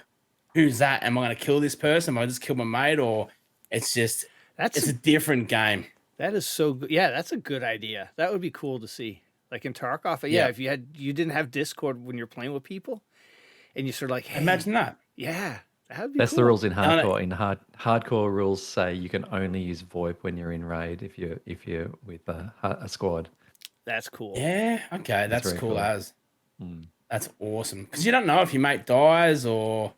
who's that? Am I going to kill this person? Am I just kill my mate? Or it's just it's a different game. That is so good. Yeah, that's a good idea. That would be cool to see. Like in Tarkov, yeah. If you didn't have Discord when you're playing with people, and you sort of like, hey, imagine that. Yeah, that'd be That's cool. the rules in hardcore. In hardcore rules say you can only use VoIP when you're in raid if you're with a squad. That's cool. Yeah. Okay. That's cool. As Mm. that's awesome because you don't know if your mate dies or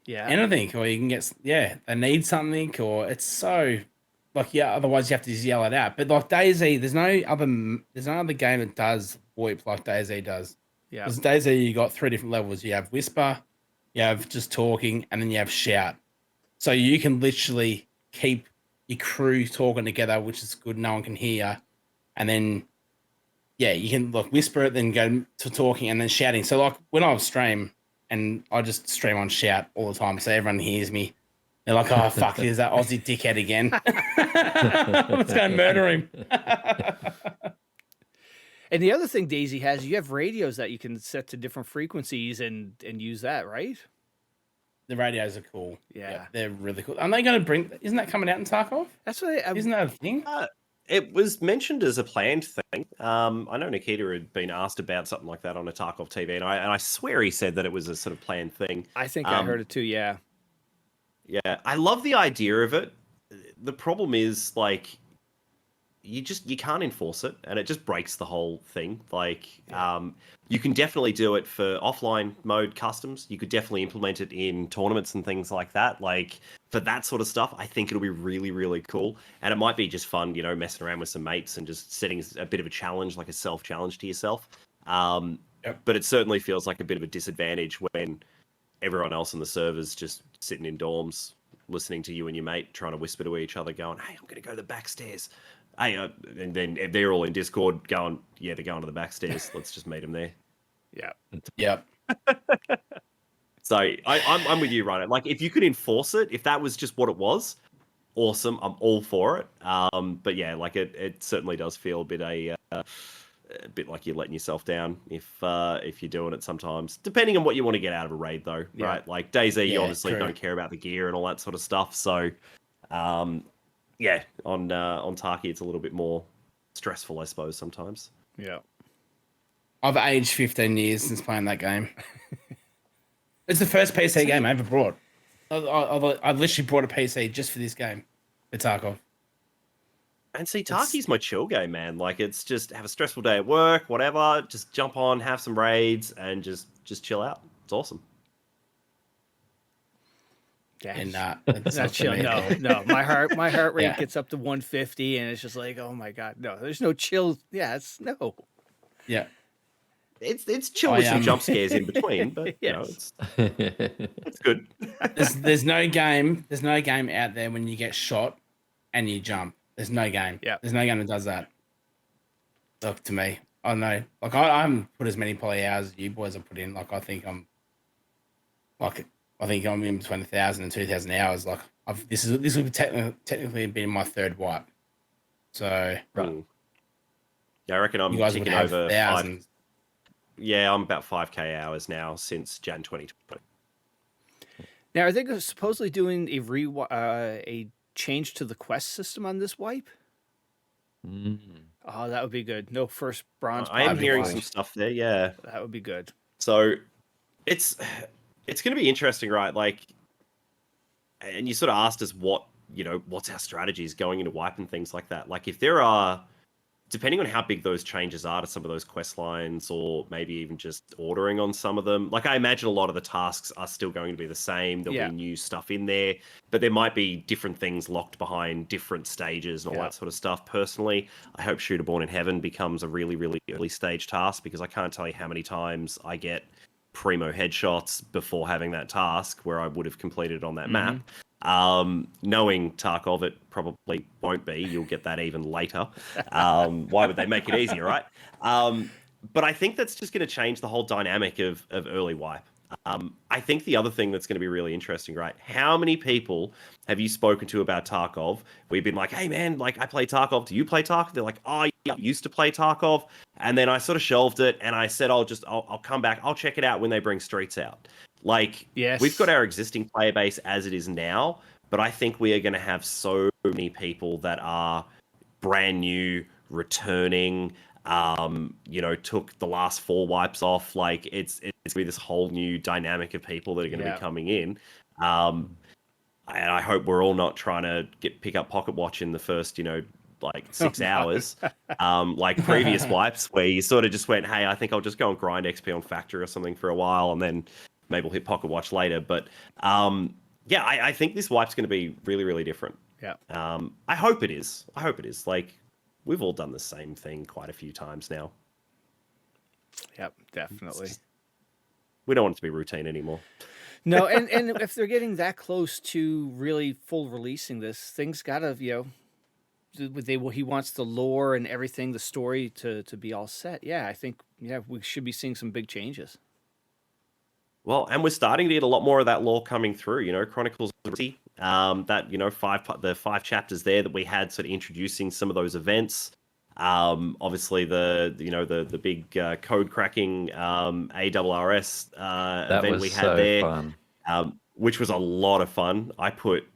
Yeah. anything, or you can get they need something, or it's so like otherwise you have to just yell it out. But like DayZ, there's no other game that does VoIP like DayZ does. Yeah. Because DayZ you got 3 different levels. You have whisper, you have just talking, and then you have shout. So you can literally keep your crew talking together, which is good. No one can hear, and then you can like whisper it, then go to talking, and then shouting. So like when I stream, and I just stream on shout all the time, so everyone hears me. They're like, "Oh fuck, here's that Aussie dickhead again. Let's go murder him." And the other thing Daisy has, you have radios that you can set to different frequencies and use that, right? The radios are cool. Yeah. They're really cool. Are they going to bring? Isn't that coming out in Tarkov? That's what Isn't that a thing? It was mentioned as a planned thing. I know Nikita had been asked about something like that on a Tarkov TV, and I swear he said that it was a sort of planned thing. I think I heard it too. Yeah. Yeah, I love the idea of it. The problem is like you can't enforce it, and it just breaks the whole thing. Like, you can definitely do it for offline mode customs. You could definitely implement it in tournaments and things like that. Like for that sort of stuff, I think it'll be really, really cool. And it might be just fun, messing around with some mates and just setting a bit of a challenge, like a self-challenge to yourself. But it certainly feels like a bit of a disadvantage when everyone else in the server's just sitting in dorms, listening to you and your mate trying to whisper to each other, going, "Hey, I'm going to go to the back stairs." Hey, and then they're all in Discord going, "Yeah, they're going to the back stairs. Let's just meet them there." Yeah. Yep. So I'm with you, Rhiino. Like, if you could enforce it, if that was just what it was, awesome. I'm all for it. But yeah, like it certainly does feel a bit like you're letting yourself down if you're doing it sometimes. Depending on what you want to get out of a raid, though, right? Like DayZ, you obviously don't care about the gear and all that sort of stuff. So, yeah, on Tarky, it's a little bit more stressful, I suppose, sometimes. Yeah. I've aged 15 years since playing that game. It's the first PC game I ever brought. I've literally brought a PC just for this game, for Tarkov. And see, Tarky's my chill game, man. Like, it's just have a stressful day at work, whatever. Just jump on, have some raids, and just chill out. It's awesome. Yeah. And That's not chill. No. My heart rate gets up to 150, and it's just like, oh my god, no. There's no chill. Yeah, it's no. Yeah. It's chill with some jump scares in between, but yes. it's good. There's no game out there when you get shot and you jump. There's no game. Yeah. There's no game that does that. Look, to me, I don't know. Like I haven't put as many poly hours as you boys have put in. Like I think I'm in between 1,000 and 2,000 hours. Like this will technically been my third wipe. So right. Yeah, I reckon I'm ticking over thousands. 5. Yeah, I'm about 5k hours now since Jan 2020. Now, are they supposedly doing a change to the quest system on this wipe? Oh, that would be good. No first bronze. I am hearing some stuff there. Yeah, that would be good. So it's it's going to be interesting, right? Like, and you sort of asked us what's our strategies going into wipe and things like that. Like, if there are, depending on how big those changes are to some of those quest lines, or maybe even just ordering on some of them, like I imagine a lot of the tasks are still going to be the same. There'll be new stuff in there, but there might be different things locked behind different stages and all that sort of stuff. Personally, I hope Shooter Born in Heaven becomes a really, really early stage task, because I can't tell you how many times I get primo headshots before having that task where I would have completed it on that map. Knowing Tarkov, it probably won't be. You'll get that even later. Why would they make it easier, right? But I think that's just going to change the whole dynamic of early wipe. I think the other thing that's going to be really interesting, right? How many people have you spoken to about Tarkov? We've been like, hey man, like I play Tarkov. Do you play Tarkov? They're like, oh yeah, I used to play Tarkov. And then I sort of shelved it and I said, I'll come back. I'll check it out when they bring Streets out. Like, we've got our existing player base as it is now, but I think we are going to have so many people that are brand new, returning, took the last 4 wipes off. Like, it's going to be this whole new dynamic of people that are going to be coming in. And I hope we're all not trying to pick up Pocket Watch in the first, like 6 hours, like previous wipes, where you sort of just went, hey, I think I'll just go and grind XP on Factory or something for a while, and then maybe we'll hit Pocket Watch later. But I think this wipe's going to be really, really different. Yeah. I hope it is. Like, we've all done the same thing quite a few times now. Yep, definitely. We don't want it to be routine anymore. No, and if they're getting that close to really full releasing this, things gotta, he wants the lore and everything, the story to be all set. Yeah, I think we should be seeing some big changes. Well, and we're starting to get a lot more of that lore coming through. Chronicles of the the 5 chapters there that we had, sort of introducing some of those events. Obviously the big code cracking ARRS event we had there, fun. Which was a lot of fun. I put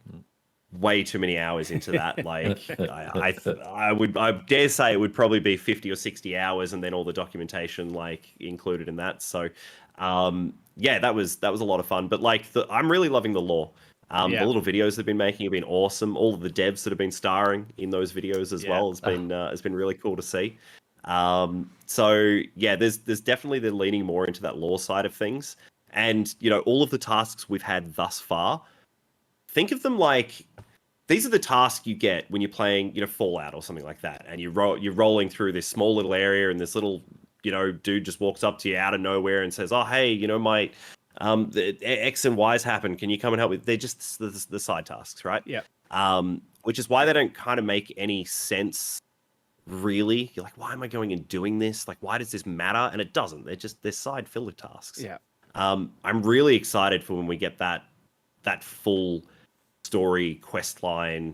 way too many hours into that. Like, I dare say it would probably be 50 or 60 hours, and then all the documentation like included in that. So that was a lot of fun. But like, I'm really loving the lore. The little videos they've been making have been awesome. All of the devs that have been starring in those videos as well has been really cool to see. There's definitely, they're leaning more into that lore side of things. And all of the tasks we've had thus far, think of them like, these are the tasks you get when you're playing Fallout or something like that, and you're rolling through this small little area, and this little dude just walks up to you out of nowhere and says, oh hey, my the X and Y's happen, can you come and help me? They're just the side tasks, right? Which is why they don't kind of make any sense, really. You're like, why am I going and doing this? Like, why does this matter? And it doesn't. They're side filler tasks. I'm really excited for when we get that full story quest line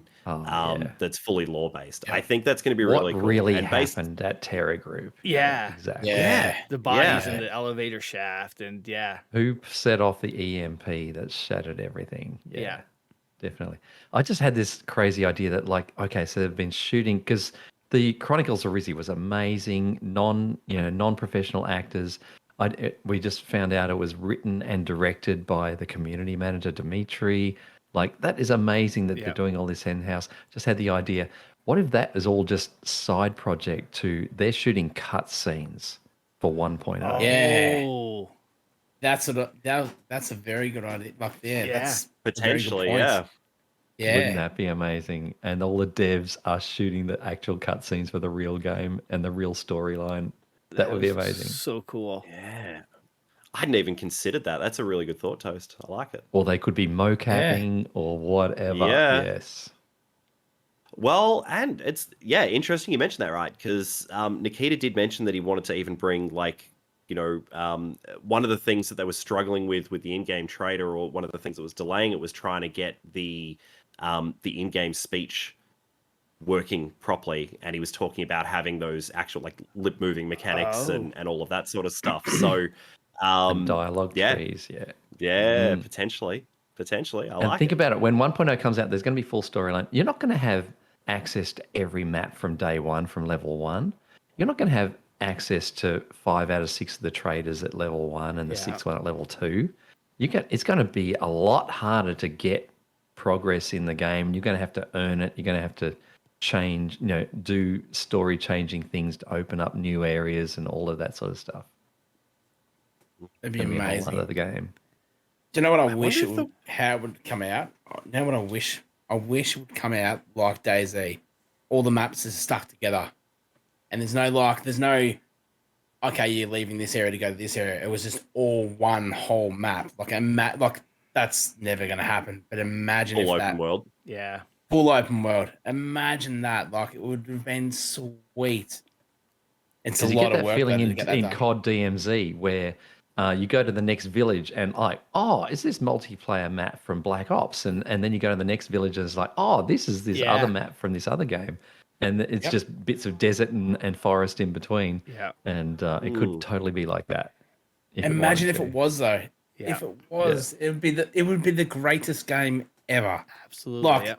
that's fully lore based. I think that's going to be really cool. What really happened at Terra Group? Exactly. The bodies in the elevator shaft, and who set off the EMP that shattered everything? Definitely. I just had this crazy idea that, like, okay, so they've been shooting, because the Chronicles of Rizzy was amazing, non-professional actors. We just found out it was written and directed by the community manager, Dimitri. Like, that is amazing that they're doing all this in-house. Just had the idea, what if that is all just side project to, they're shooting cut scenes for 1.0? That's a very good idea. Like, that's potentially, Wouldn't that be amazing? And all the devs are shooting the actual cutscenes for the real game and the real storyline. That would be amazing. So cool. I hadn't even considered that. That's a really good thought, Toast. I like it. Or they could be mocapping or whatever. Yes. Well, and it's interesting you mentioned that, right? Because Nikita did mention that he wanted to even bring, like, one of the things that they were struggling with the in-game trader, or one of the things that was delaying it, was trying to get the in-game speech working properly, and he was talking about having those actual, like, lip moving mechanics and all of that sort of stuff. So and dialogue trees, potentially. And think about it, when 1.0 comes out, there's going to be full storyline. You're not going to have access to every map from day one, from level 1. You're not going to have access to 5 out of 6 of the traders at level 1 and the 6th one at level 2. it's going to be a lot harder to get progress in the game. You're going to have to earn it. You're going to have to change, do story changing things to open up new areas and all of that sort of stuff. It'd be It's gonna a whole amazing. lot of the game. Do you know what I wish how it would come out? You know what I wish? I wish it would come out like DayZ. All the maps are stuck together, and there's no, okay, you're leaving this area to go to this area. It was just all one whole map, like that's never gonna happen. But imagine Full if open world. Yeah. full open world. Imagine that. Like it would have been sweet. It's a Because you lot get of that work feeling to get that in done. COD DMZ where you go to the next village and like, oh, is this multiplayer map from Black Ops? And then you go to the next village and it's like, oh, this is this other map from this other game. And it's just bits of desert and forest in between. Yeah. And it could totally be like that. Imagine if it was. was though. Yeah. If it was, it would be the greatest game ever. Absolutely. Like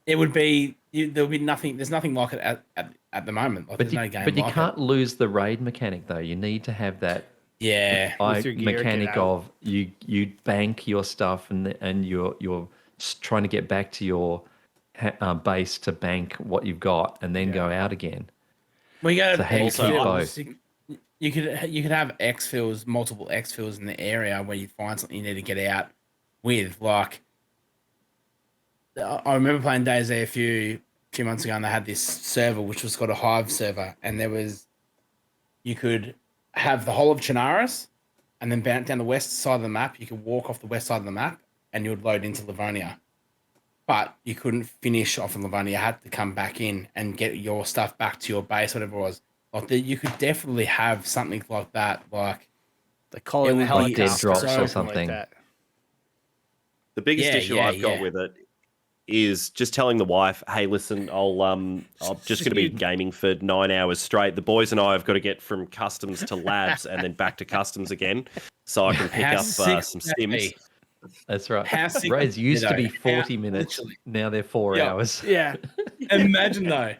it would be. There would be nothing. There's nothing like it at the moment. Like, But there's no game. you like can't lose the raid mechanic though. You need to have that With your gear, mechanic get out. of you bank your stuff and you're trying to get back to your base to bank what you've got and then go out again. We got So how do you keep both? You could have exfils, multiple exfils in the area where you find something you need to get out with. Like I remember playing DayZ a few months ago, and they had this server which was called a Hive server, and you could have the whole of Chinaris, and then down the west side of the map, you could walk off the west side of the map, and you would load into Livonia. But you couldn't finish off in Livonia. You had to come back in and get your stuff back to your base, whatever it was. Like you could definitely have something like that. Like they call it would be helicopter dead drops or like something. that. The biggest issue I've got with it is just telling the wife, "Hey, listen, I'm just going to be gaming for 9 hours straight. The boys and I have got to get from customs to labs and then back to customs again, so I can pick up some sims." That's right. How sick Raids would used it to be, be 40 minutes. literally. Now they're 4 hours. Yeah. Imagine though.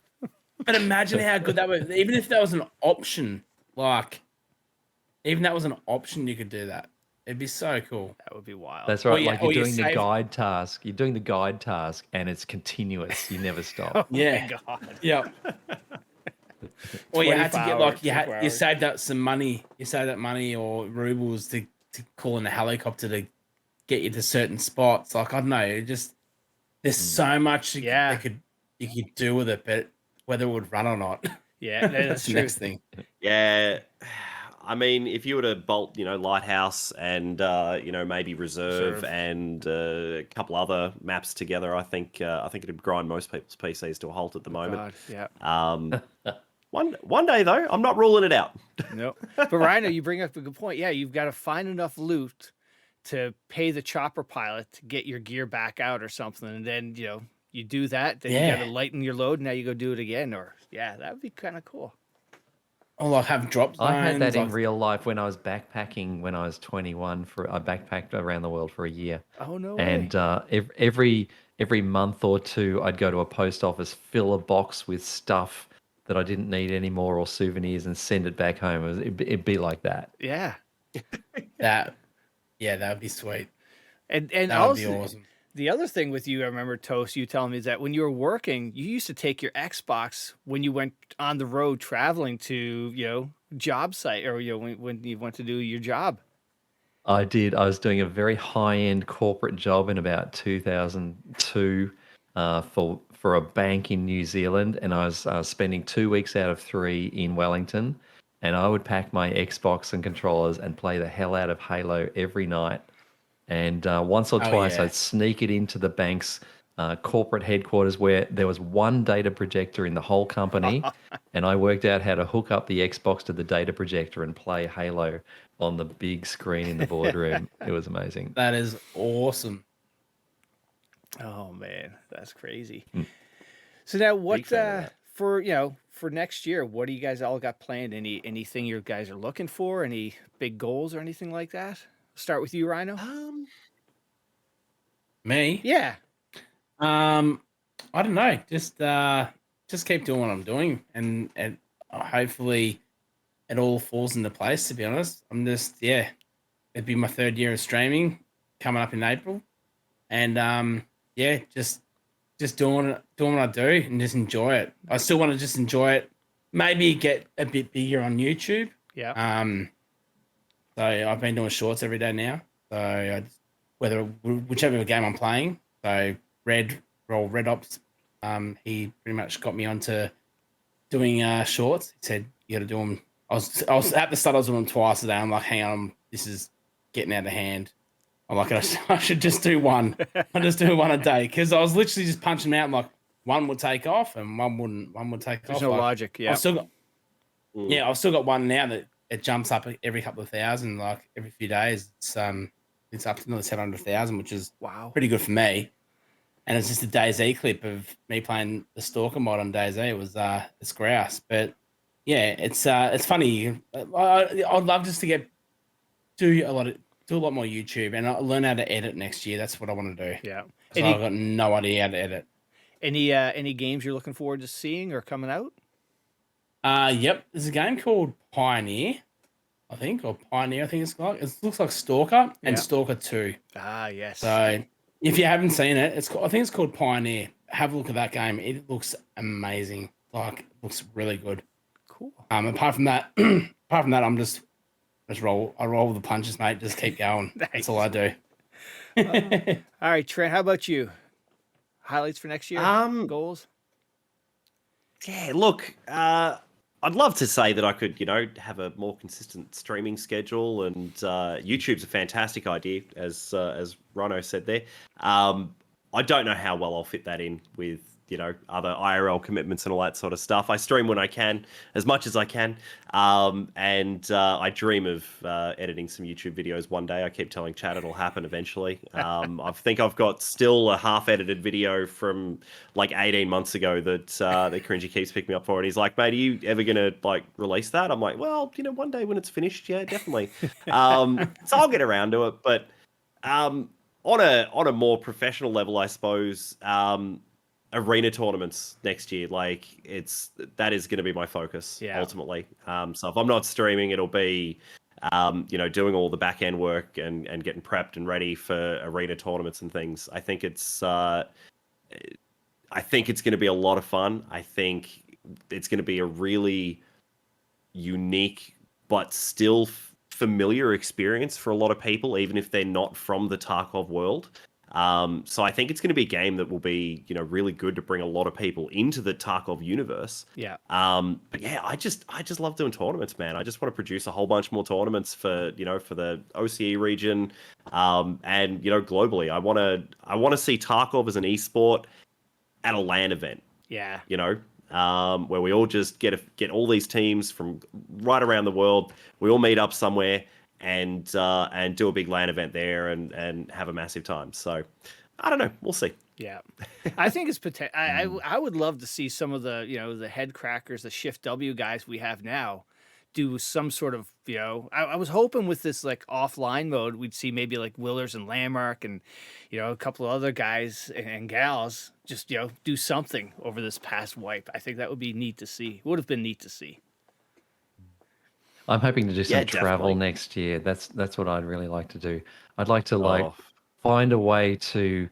But imagine how good that would. Even if that was an option, even that was an option, you could do that. It'd be so cool. That would be wild. That's right. Or you- like or you're you doing the save- guide task. You're doing the guide task and it's continuous. You never stop. Yeah. Oh my God. Yeah. Or you had to 24 get hours, you 24 you hours. saved up some money. You saved up money or rubles to call in a helicopter to get you to certain spots. Like I don't know, there's so much you could do with it, but whether it would run or not. Yeah, that's That's the true. next thing. Yeah, I mean, if you were to bolt, Lighthouse and maybe Reserve and a couple other maps together, I think it'd grind most people's PCs to a halt at the moment. God, yeah. One day though, I'm not ruling it out. No. But Rhino, you bring up a good point. Yeah, you've got to find enough loot to pay the chopper pilot to get your gear back out or something, and then you do that, then you got to lighten your load. Now you go do it again, or that would be kind of cool. Or like have drop zones. I had that in like- real life when I was backpacking when I was 21. I backpacked around the world for a year. Oh no! And way. every month or two, I'd go to a post office, fill a box with stuff that I didn't need anymore or souvenirs, and send it back home. It'd be like that. Yeah. that would be sweet. And That would also, be awesome. the other thing with you, I remember Toast, you telling me is that when you were working, you used to take your Xbox when you went on the road traveling to, job site or, when you went to do your job. I did. I was doing a very high-end corporate job in about 2002 for a bank in New Zealand, and I was spending 2 weeks out of 3 in Wellington, and I would pack my Xbox and controllers and play the hell out of Halo every night. And once or twice, I'd sneak it into the bank's corporate headquarters where there was one data projector in the whole company, and I worked out how to hook up the Xbox to the data projector and play Halo on the big screen in the boardroom. It was amazing. That is awesome. Oh man, that's crazy. So now what for next year, what do you guys all got planned? Anything you guys are looking for? Any big goals or anything like that? Start with you, Rhino. Me? Yeah. I don't know. Just keep doing what I'm doing, and hopefully it all falls into place. To be honest, I'm just it'd be my 3rd year of streaming coming up in April, and yeah, just doing what I do and just enjoy it. I still want to just enjoy it. Maybe get a bit bigger on YouTube. Yeah. So I've been doing shorts every day now. So whichever game I'm playing. So Red Ops, he pretty much got me onto doing shorts. He said you got to do them. I was at the start. I was doing them twice a day. I'm like, hang on, this is getting out of hand. I'm like, I should just do one. I just do one a day because I was literally just punching them out. I'm like, one would take off and one wouldn't. One would take off. There's no logic. Yeah. I've still got one now that it jumps up every couple of thousand, like every few days. It's up to another 700,000, which is pretty good for me. And it's just a DayZ clip of me playing the Stalker mod on DayZ. It was it's grouse, but yeah, it's funny. I'd love just to do a lot more YouTube and learn how to edit next year. That's what I want to do. Yeah. So I've got no idea how to edit. Any games you're looking forward to seeing or coming out? Yep. There's a game called Pioneer, I think, or Pioneer. I think it's like. It looks like Stalker and Stalker 2. Ah, yes. So if you haven't seen it, I think it's called Pioneer. Have a look at that game. It looks amazing. Like, it looks really good. Cool. Apart from that, I'm just roll. I roll the punches, mate. Just keep going. Nice. That's all I do. All right, Trent. How about you? Highlights for next year? Goals? Yeah, look, I'd love to say that I could, have a more consistent streaming schedule, and YouTube's a fantastic idea, as Rhino said there. I don't know how well I'll fit that in with, other IRL commitments and all that sort of stuff. I stream when I can, as much as I can, and I dream of editing some YouTube videos one day. I keep telling Chad it'll happen eventually. I think I've got still a half-edited video from like 18 months ago that Cringy keeps picking me up for, and he's like, "Mate, are you ever gonna release that?" I'm like, "Well, one day when it's finished, yeah, definitely." So I'll get around to it, but on a more professional level, I suppose. Arena tournaments next year, that is going to be my focus ultimately. So if I'm not streaming, it'll be doing all the back end work and getting prepped and ready for arena tournaments and things. I think it's going to be a lot of fun. I think it's going to be a really unique but still familiar experience for a lot of people, even if they're not from the Tarkov world. So I think it's going to be a game that will be, really good to bring a lot of people into the Tarkov universe. Yeah. But yeah, I just love doing tournaments, man. I just want to produce a whole bunch more tournaments for the OCE region, and globally. I want to see Tarkov as an esport at a LAN event. Yeah. Where we all just get all these teams from right around the world. We all meet up somewhere and do a big LAN event there and have a massive time. So I don't know. We'll see. Yeah. I think it's potential. I would love to see some of the, the head crackers, the Shift W guys we have now do some sort of, I was hoping with this offline mode, we'd see maybe Willers and Lamarck and, a couple of other guys and gals just, do something over this past wipe. I think that would be neat to see. Would have been neat to see. I'm hoping to do some travel definitely. next year. That's what I'd really like to do. I'd like to find a way to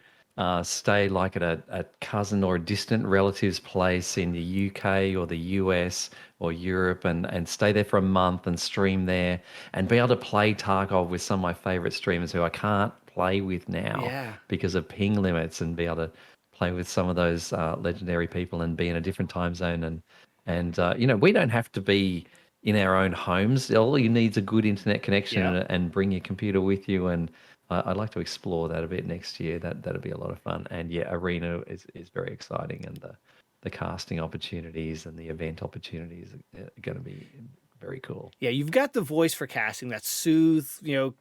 stay at a cousin or a distant relative's place in the UK or the US or Europe and stay there for a month and stream there and be able to play Tarkov with some of my favorite streamers who I can't play with now because of ping limits, and be able to play with some of those legendary people and be in a different time zone. And we don't have to be in our own homes. All you need is a good internet connection and bring your computer with you. And I'd like to explore that a bit next year. That'd be a lot of fun. And Arena is very exciting, and the casting opportunities and the event opportunities are going to be very cool. Yeah, you've got the voice for casting that soothe,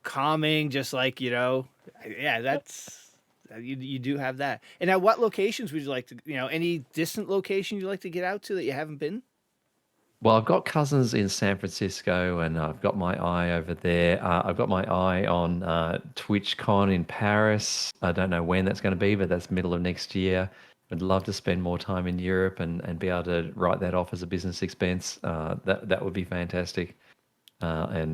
calming, just that's you do have that. And at what locations would you like to, any distant locations you'd like to get out to that you haven't been? Well, I've got cousins in San Francisco, and I've got my eye over there. I've got my eye on TwitchCon in Paris. I don't know when that's going to be, but that's middle of next year. I'd love to spend more time in Europe and be able to write that off as a business expense. That would be fantastic. I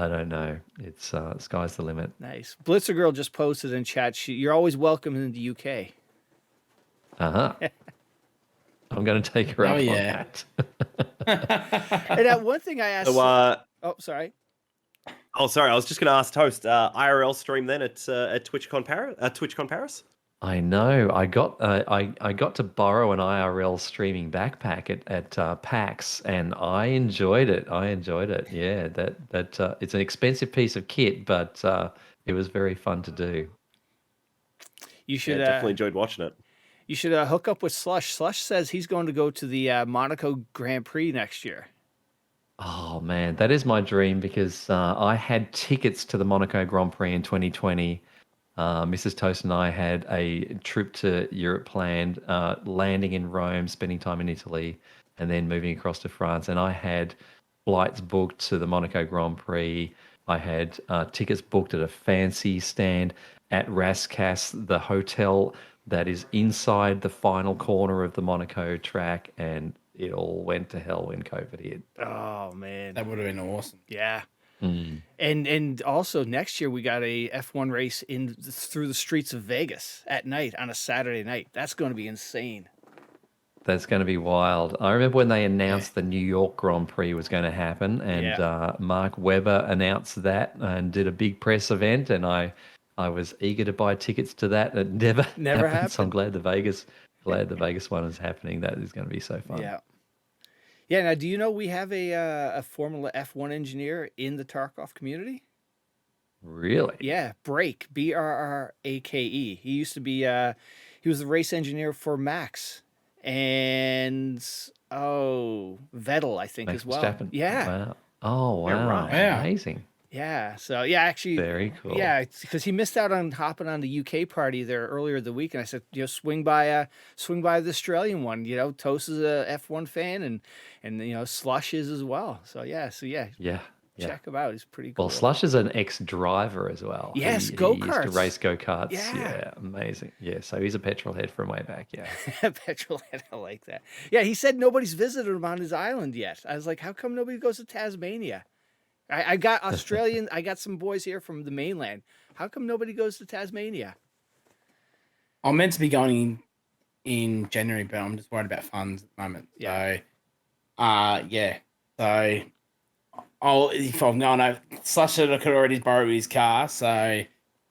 don't know. It's sky's the limit. Nice. Blitzer Girl just posted in chat. You're always welcome in the UK. Uh-huh. I'm going to take her up on that. And one thing I asked. So, sorry. Oh, sorry. I was just going to ask Toast. IRL stream then at TwitchCon Paris. I know. I got to borrow an IRL streaming backpack at PAX, and I enjoyed it. Yeah, that it's an expensive piece of kit, but it was very fun to do. You should definitely enjoyed watching it. You should hook up with Slush. Slush says he's going to go to the Monaco Grand Prix next year. Oh man, that is my dream because I had tickets to the Monaco Grand Prix in 2020. Mrs. Toast and I had a trip to Europe planned, landing in Rome, spending time in Italy, and then moving across to France. And I had flights booked to the Monaco Grand Prix. I had tickets booked at a fancy stand at Rascasse, the hotel that is inside the final corner of the Monaco track, and it all went to hell when COVID hit. Oh man, that would have been awesome. Yeah. And also next year we got a F1 race through the streets of Vegas at night on a Saturday night. That's going to be insane. That's going to be wild. I remember when they announced the New York Grand Prix was going to happen, and Mark Webber announced that and did a big press event, and I was eager to buy tickets to that. It never happened. So I'm glad the Vegas one is happening. That is going to be so fun. Yeah. Yeah. Now, do you know we have a Formula F1 engineer in the Tarkov community? Really? Yeah. Brake, Brrake. He used to be. He was the race engineer for Max and Vettel, I think, Max as well. Verstappen. Yeah. Wow. Oh wow. Yeah, right. Yeah. Amazing. Yeah. So yeah, actually, very cool. Yeah, because he missed out on hopping on the UK party there earlier the week, and I said, swing by the Australian one. Toast is a F1 fan, and Slush is as well. So yeah. Check him out. He's pretty cool. Well, Slush is an ex-driver as well. Yes, he go-karts. used to race go-karts. Yeah, amazing. Yeah, so he's a petrol head from way back. Yeah, petrol head. I like that. Yeah, he said nobody's visited him on his island yet. I was like, how come nobody goes to Tasmania? I got Australian. I got some boys here from the mainland. How come nobody goes to Tasmania? I'm meant to be going in January, but I'm just worried about funds at the moment. Yeah. So, if I'm going, Slush said I could already borrow his car, so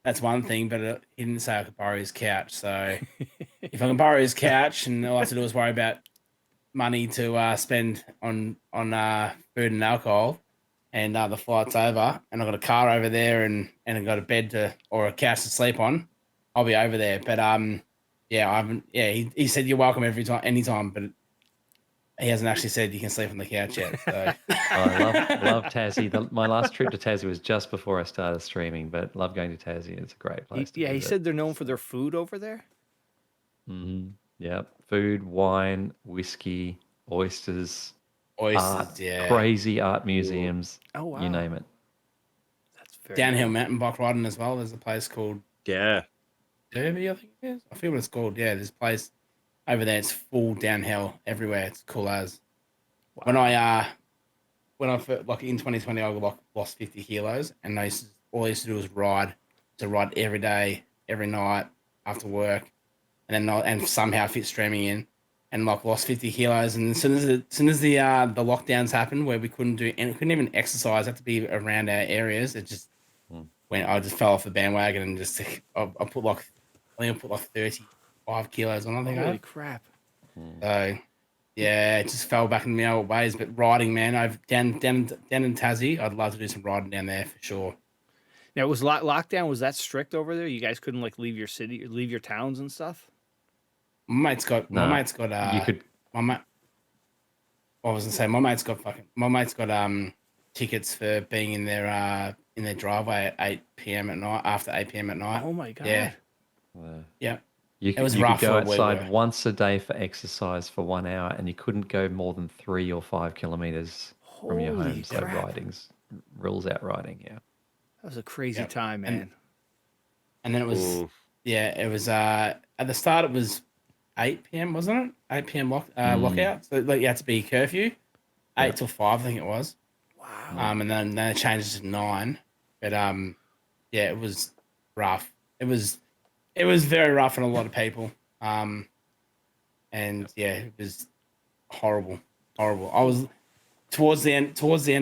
that's one thing. But he didn't say I could borrow his couch. So, if I can borrow his couch, and all I have to do is worry about money to spend on food and alcohol. And the flight's over, and I've got a car over there, and I've got a bed or a couch to sleep on. I'll be over there, but I haven't. Yeah, he said you're welcome anytime, but he hasn't actually said you can sleep on the couch yet. So. I love Tassie. My last trip to Tassie was just before I started streaming, but love going to Tassie. It's a great place. He said they're known for their food over there. Mm-hmm. Yeah, food, wine, whiskey, oysters. Art, crazy art museums. Oh wow! You name it. That's very downhill mountain bike riding as well. There's a place called Derby, I think it is. I feel what it's called. Yeah, there's a place over there. It's full downhill everywhere. It's cool as. Wow. When I first, in 2020, I lost 50 kilos, and all I used to do was ride every day, every night after work, and somehow fit streaming in. And lost 50 kilos, and as soon as the lockdowns happened, where we couldn't even exercise, had to be around our areas, it just went. I just fell off the bandwagon and just I put 35 kilos on. I think. Holy crap! So yeah, it just fell back in my old ways. But riding, man, I've down in Tassie. I'd love to do some riding down there for sure. Now, was lockdown was that strict over there? You guys couldn't leave your city, or leave your towns and stuff. My mate's got tickets for being in their driveway at 8 p.m. at night, after 8 p.m. at night. Oh my god. Yeah. Yeah. It was rough. You could go outside once a day for exercise for 1 hour, and you couldn't go more than 3 or 5 kilometers from your home. So riding's rules out riding. Yeah. That was a crazy time, man. And then it was it was at the start it was 8 p.m. wasn't it? 8 p.m. lockout. So you had to be curfew. 8 till 5, I think it was. Wow. And then they changed it to 9. But yeah, it was rough. It was very rough on a lot of people. And yeah, it was horrible. I was towards the end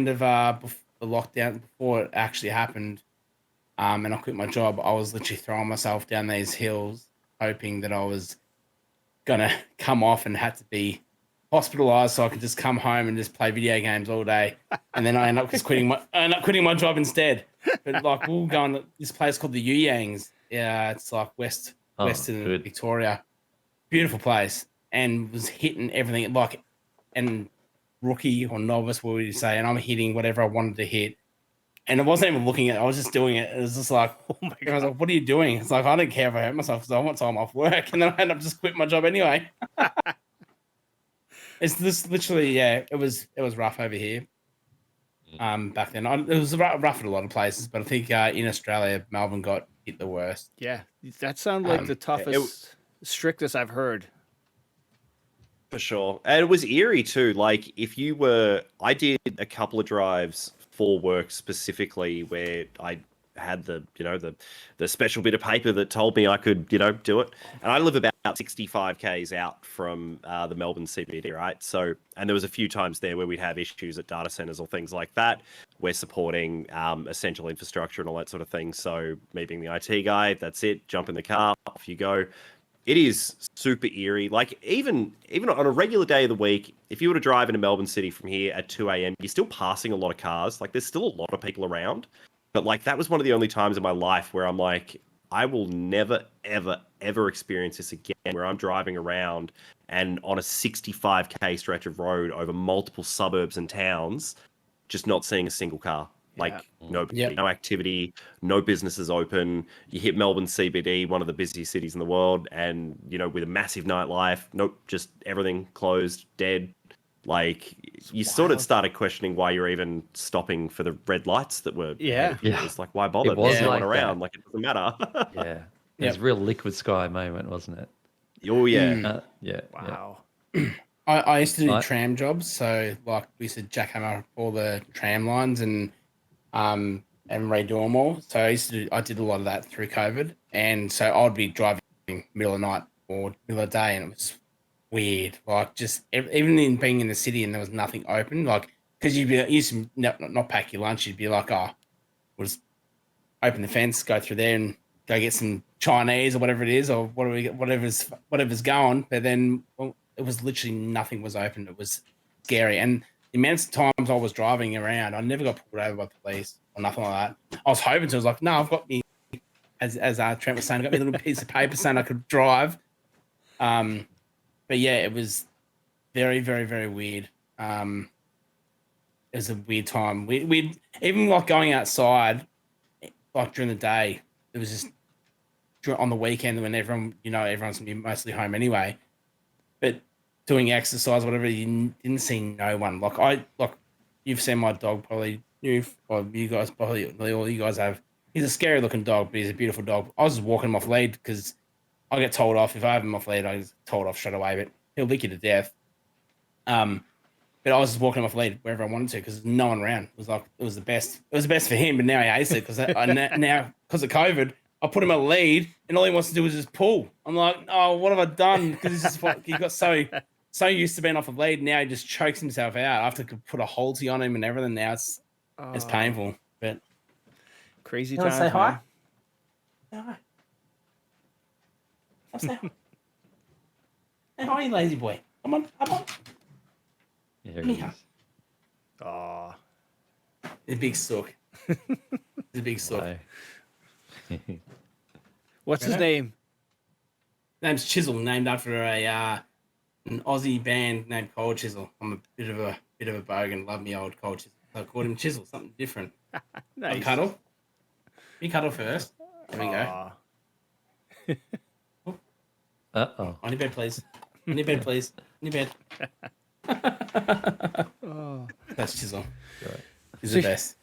of the lockdown, before it actually happened. And I quit my job. I was literally throwing myself down these hills, hoping that I was gonna come off and had to be hospitalized so I could just come home and just play video games all day. And then I end up quitting my job instead. But like, we'll go on this place called the Yuyangs. Yeah, it's like western Victoria. Beautiful place, and was hitting everything like, and rookie or novice, what would you say? And I'm hitting whatever I wanted to hit. And I wasn't even looking at it. I was just doing it. It was just like, oh my God. I was like, what are you doing? It's like, I don't care if I hurt myself because I want time off work. And then I ended up just quitting my job anyway. It's this literally, yeah, it was rough over here. Back then. It was rough at a lot of places, but I think in Australia, Melbourne got hit the worst. Yeah, that sounded like the toughest, strictest I've heard. For sure. And it was eerie too. Like, I did a couple of drives for work specifically where I had the special bit of paper that told me I could, do it. And I live about 65 k's out from the Melbourne CBD, right? So, and there was a few times there where we'd have issues at data centers or things like that. We're supporting essential infrastructure and all that sort of thing. So me being the IT guy, that's it. Jump in the car, off you go. It is super eerie. Like, even on a regular day of the week, if you were to drive into Melbourne City from here at 2 a.m., you're still passing a lot of cars. Like, there's still a lot of people around. But, like, that was one of the only times in my life where I'm like, I will never, ever, ever experience this again, where I'm driving around and on a 65k stretch of road over multiple suburbs and towns, just not seeing a single car. Like, no activity, no businesses open. You hit Melbourne CBD, one of the busiest cities in the world, and, with a massive nightlife, nope, just everything closed, dead. Like, you sort of started questioning why you're even stopping for the red lights that were... It's like, why bother? There's no one around. Like, it doesn't matter. Yeah. It was a real liquid sky moment, wasn't it? Oh, yeah. Yeah. Wow. I used to do tram jobs, so, like, we used to jackhammer up all the tram lines and redo them all. So I did a lot of that through COVID, and so I'd be driving middle of the night or middle of the day, and it was weird. Like, just even in being in the city and there was nothing open, like, because you used to not pack your lunch, you'd be like, we'll just open the fence, go through there, and go get some Chinese or whatever it is, or whatever's going. But then it was literally nothing was open. It was scary, and the amount of times I was driving around, I never got pulled over by police or nothing like that. I was hoping to. I was like, no, I've got me, as Trent was saying, I got me a little piece of paper saying I could drive. But yeah, it was very, very, very weird. It was a weird time. We even like going outside, like during the day, it was just on the weekend when everyone's gonna be mostly home anyway. But doing exercise, whatever, you didn't see no one. Like you've seen my dog, probably you guys probably all you guys have. He's a scary looking dog, but he's a beautiful dog. I was just walking him off lead because I get told off. If I have him off lead, I get told off straight away, but he'll lick you to death. But I was just walking him off lead wherever I wanted to because no one around. It was the best. It was the best for him, but now he hates it because now because of COVID, I put him at lead, and all he wants to do is just pull. I'm like, oh, what have I done? Because he got so used to being off a lead. Now he just chokes himself out. I have to put a halter on him and everything. Now it's painful. But crazy times. Say hi. Say hi. I'll say hi. Say hi, you lazy boy. Come on. Here he is. Oh, the big sook. The big sook. What's his name? Name's Chisel, named after an Aussie band named Cold Chisel. I'm a bit of a bogan, love me old Cold Chisel. So I called him Chisel, something different. Nice. Cuddle. You cuddle first. There we go. Uh-oh. On your bed, please. On your bed, please. On your bed. That's Chisel. Right. He's the best.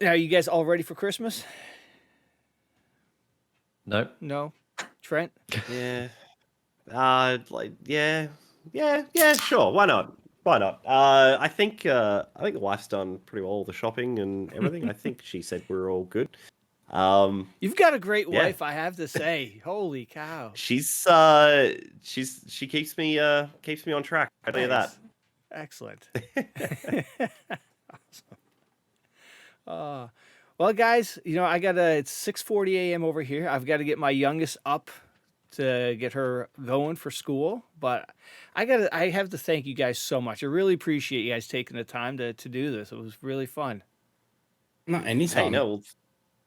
Are you guys all ready for Christmas? Nope. No. Trent? Yeah. Yeah, sure. Why not? Why not? I think the wife's done pretty well, the shopping and everything. I think she said we're all good. You've got a great yeah. wife, I have to say. Holy cow! She keeps me on track. I tell you that. Excellent. Awesome. Well, guys, it's 6:40 a.m. over here. I've got to get my youngest up to get her going for school, but I have to thank you guys so much. I really appreciate you guys taking the time to do this. It was really fun. Not anytime. Hey, no, well,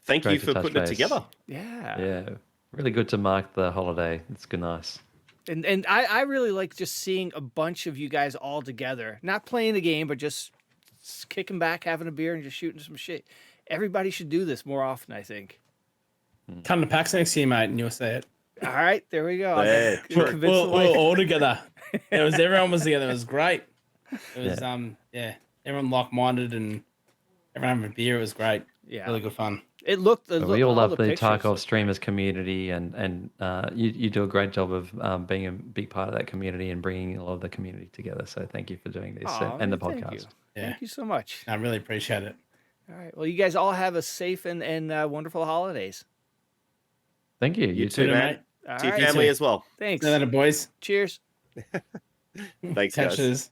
thank you for putting it together. Yeah, really good to mark the holiday. It's good, nice. And I really like just seeing a bunch of you guys all together, not playing the game, but just kicking back, having a beer, and just shooting some shit. Everybody should do this more often, I think. Come to PAX next year, mate, and you'll see it. All right, there we go. We're all together. Everyone was together. It was great. It was everyone like-minded and everyone having a beer. It was great. Yeah, really good fun. It looked. We all love the pictures. Tarkov streamers community, and you do a great job of being a big part of that community and bringing a lot of the community together. So thank you for doing this and the podcast. Thank you so much. I really appreciate it. All right. Well, you guys all have a safe and wonderful holidays. Thank you. You too, mate. All to your right. family as well. Thanks. See you later, boys. Cheers. Thanks, guys. Catches.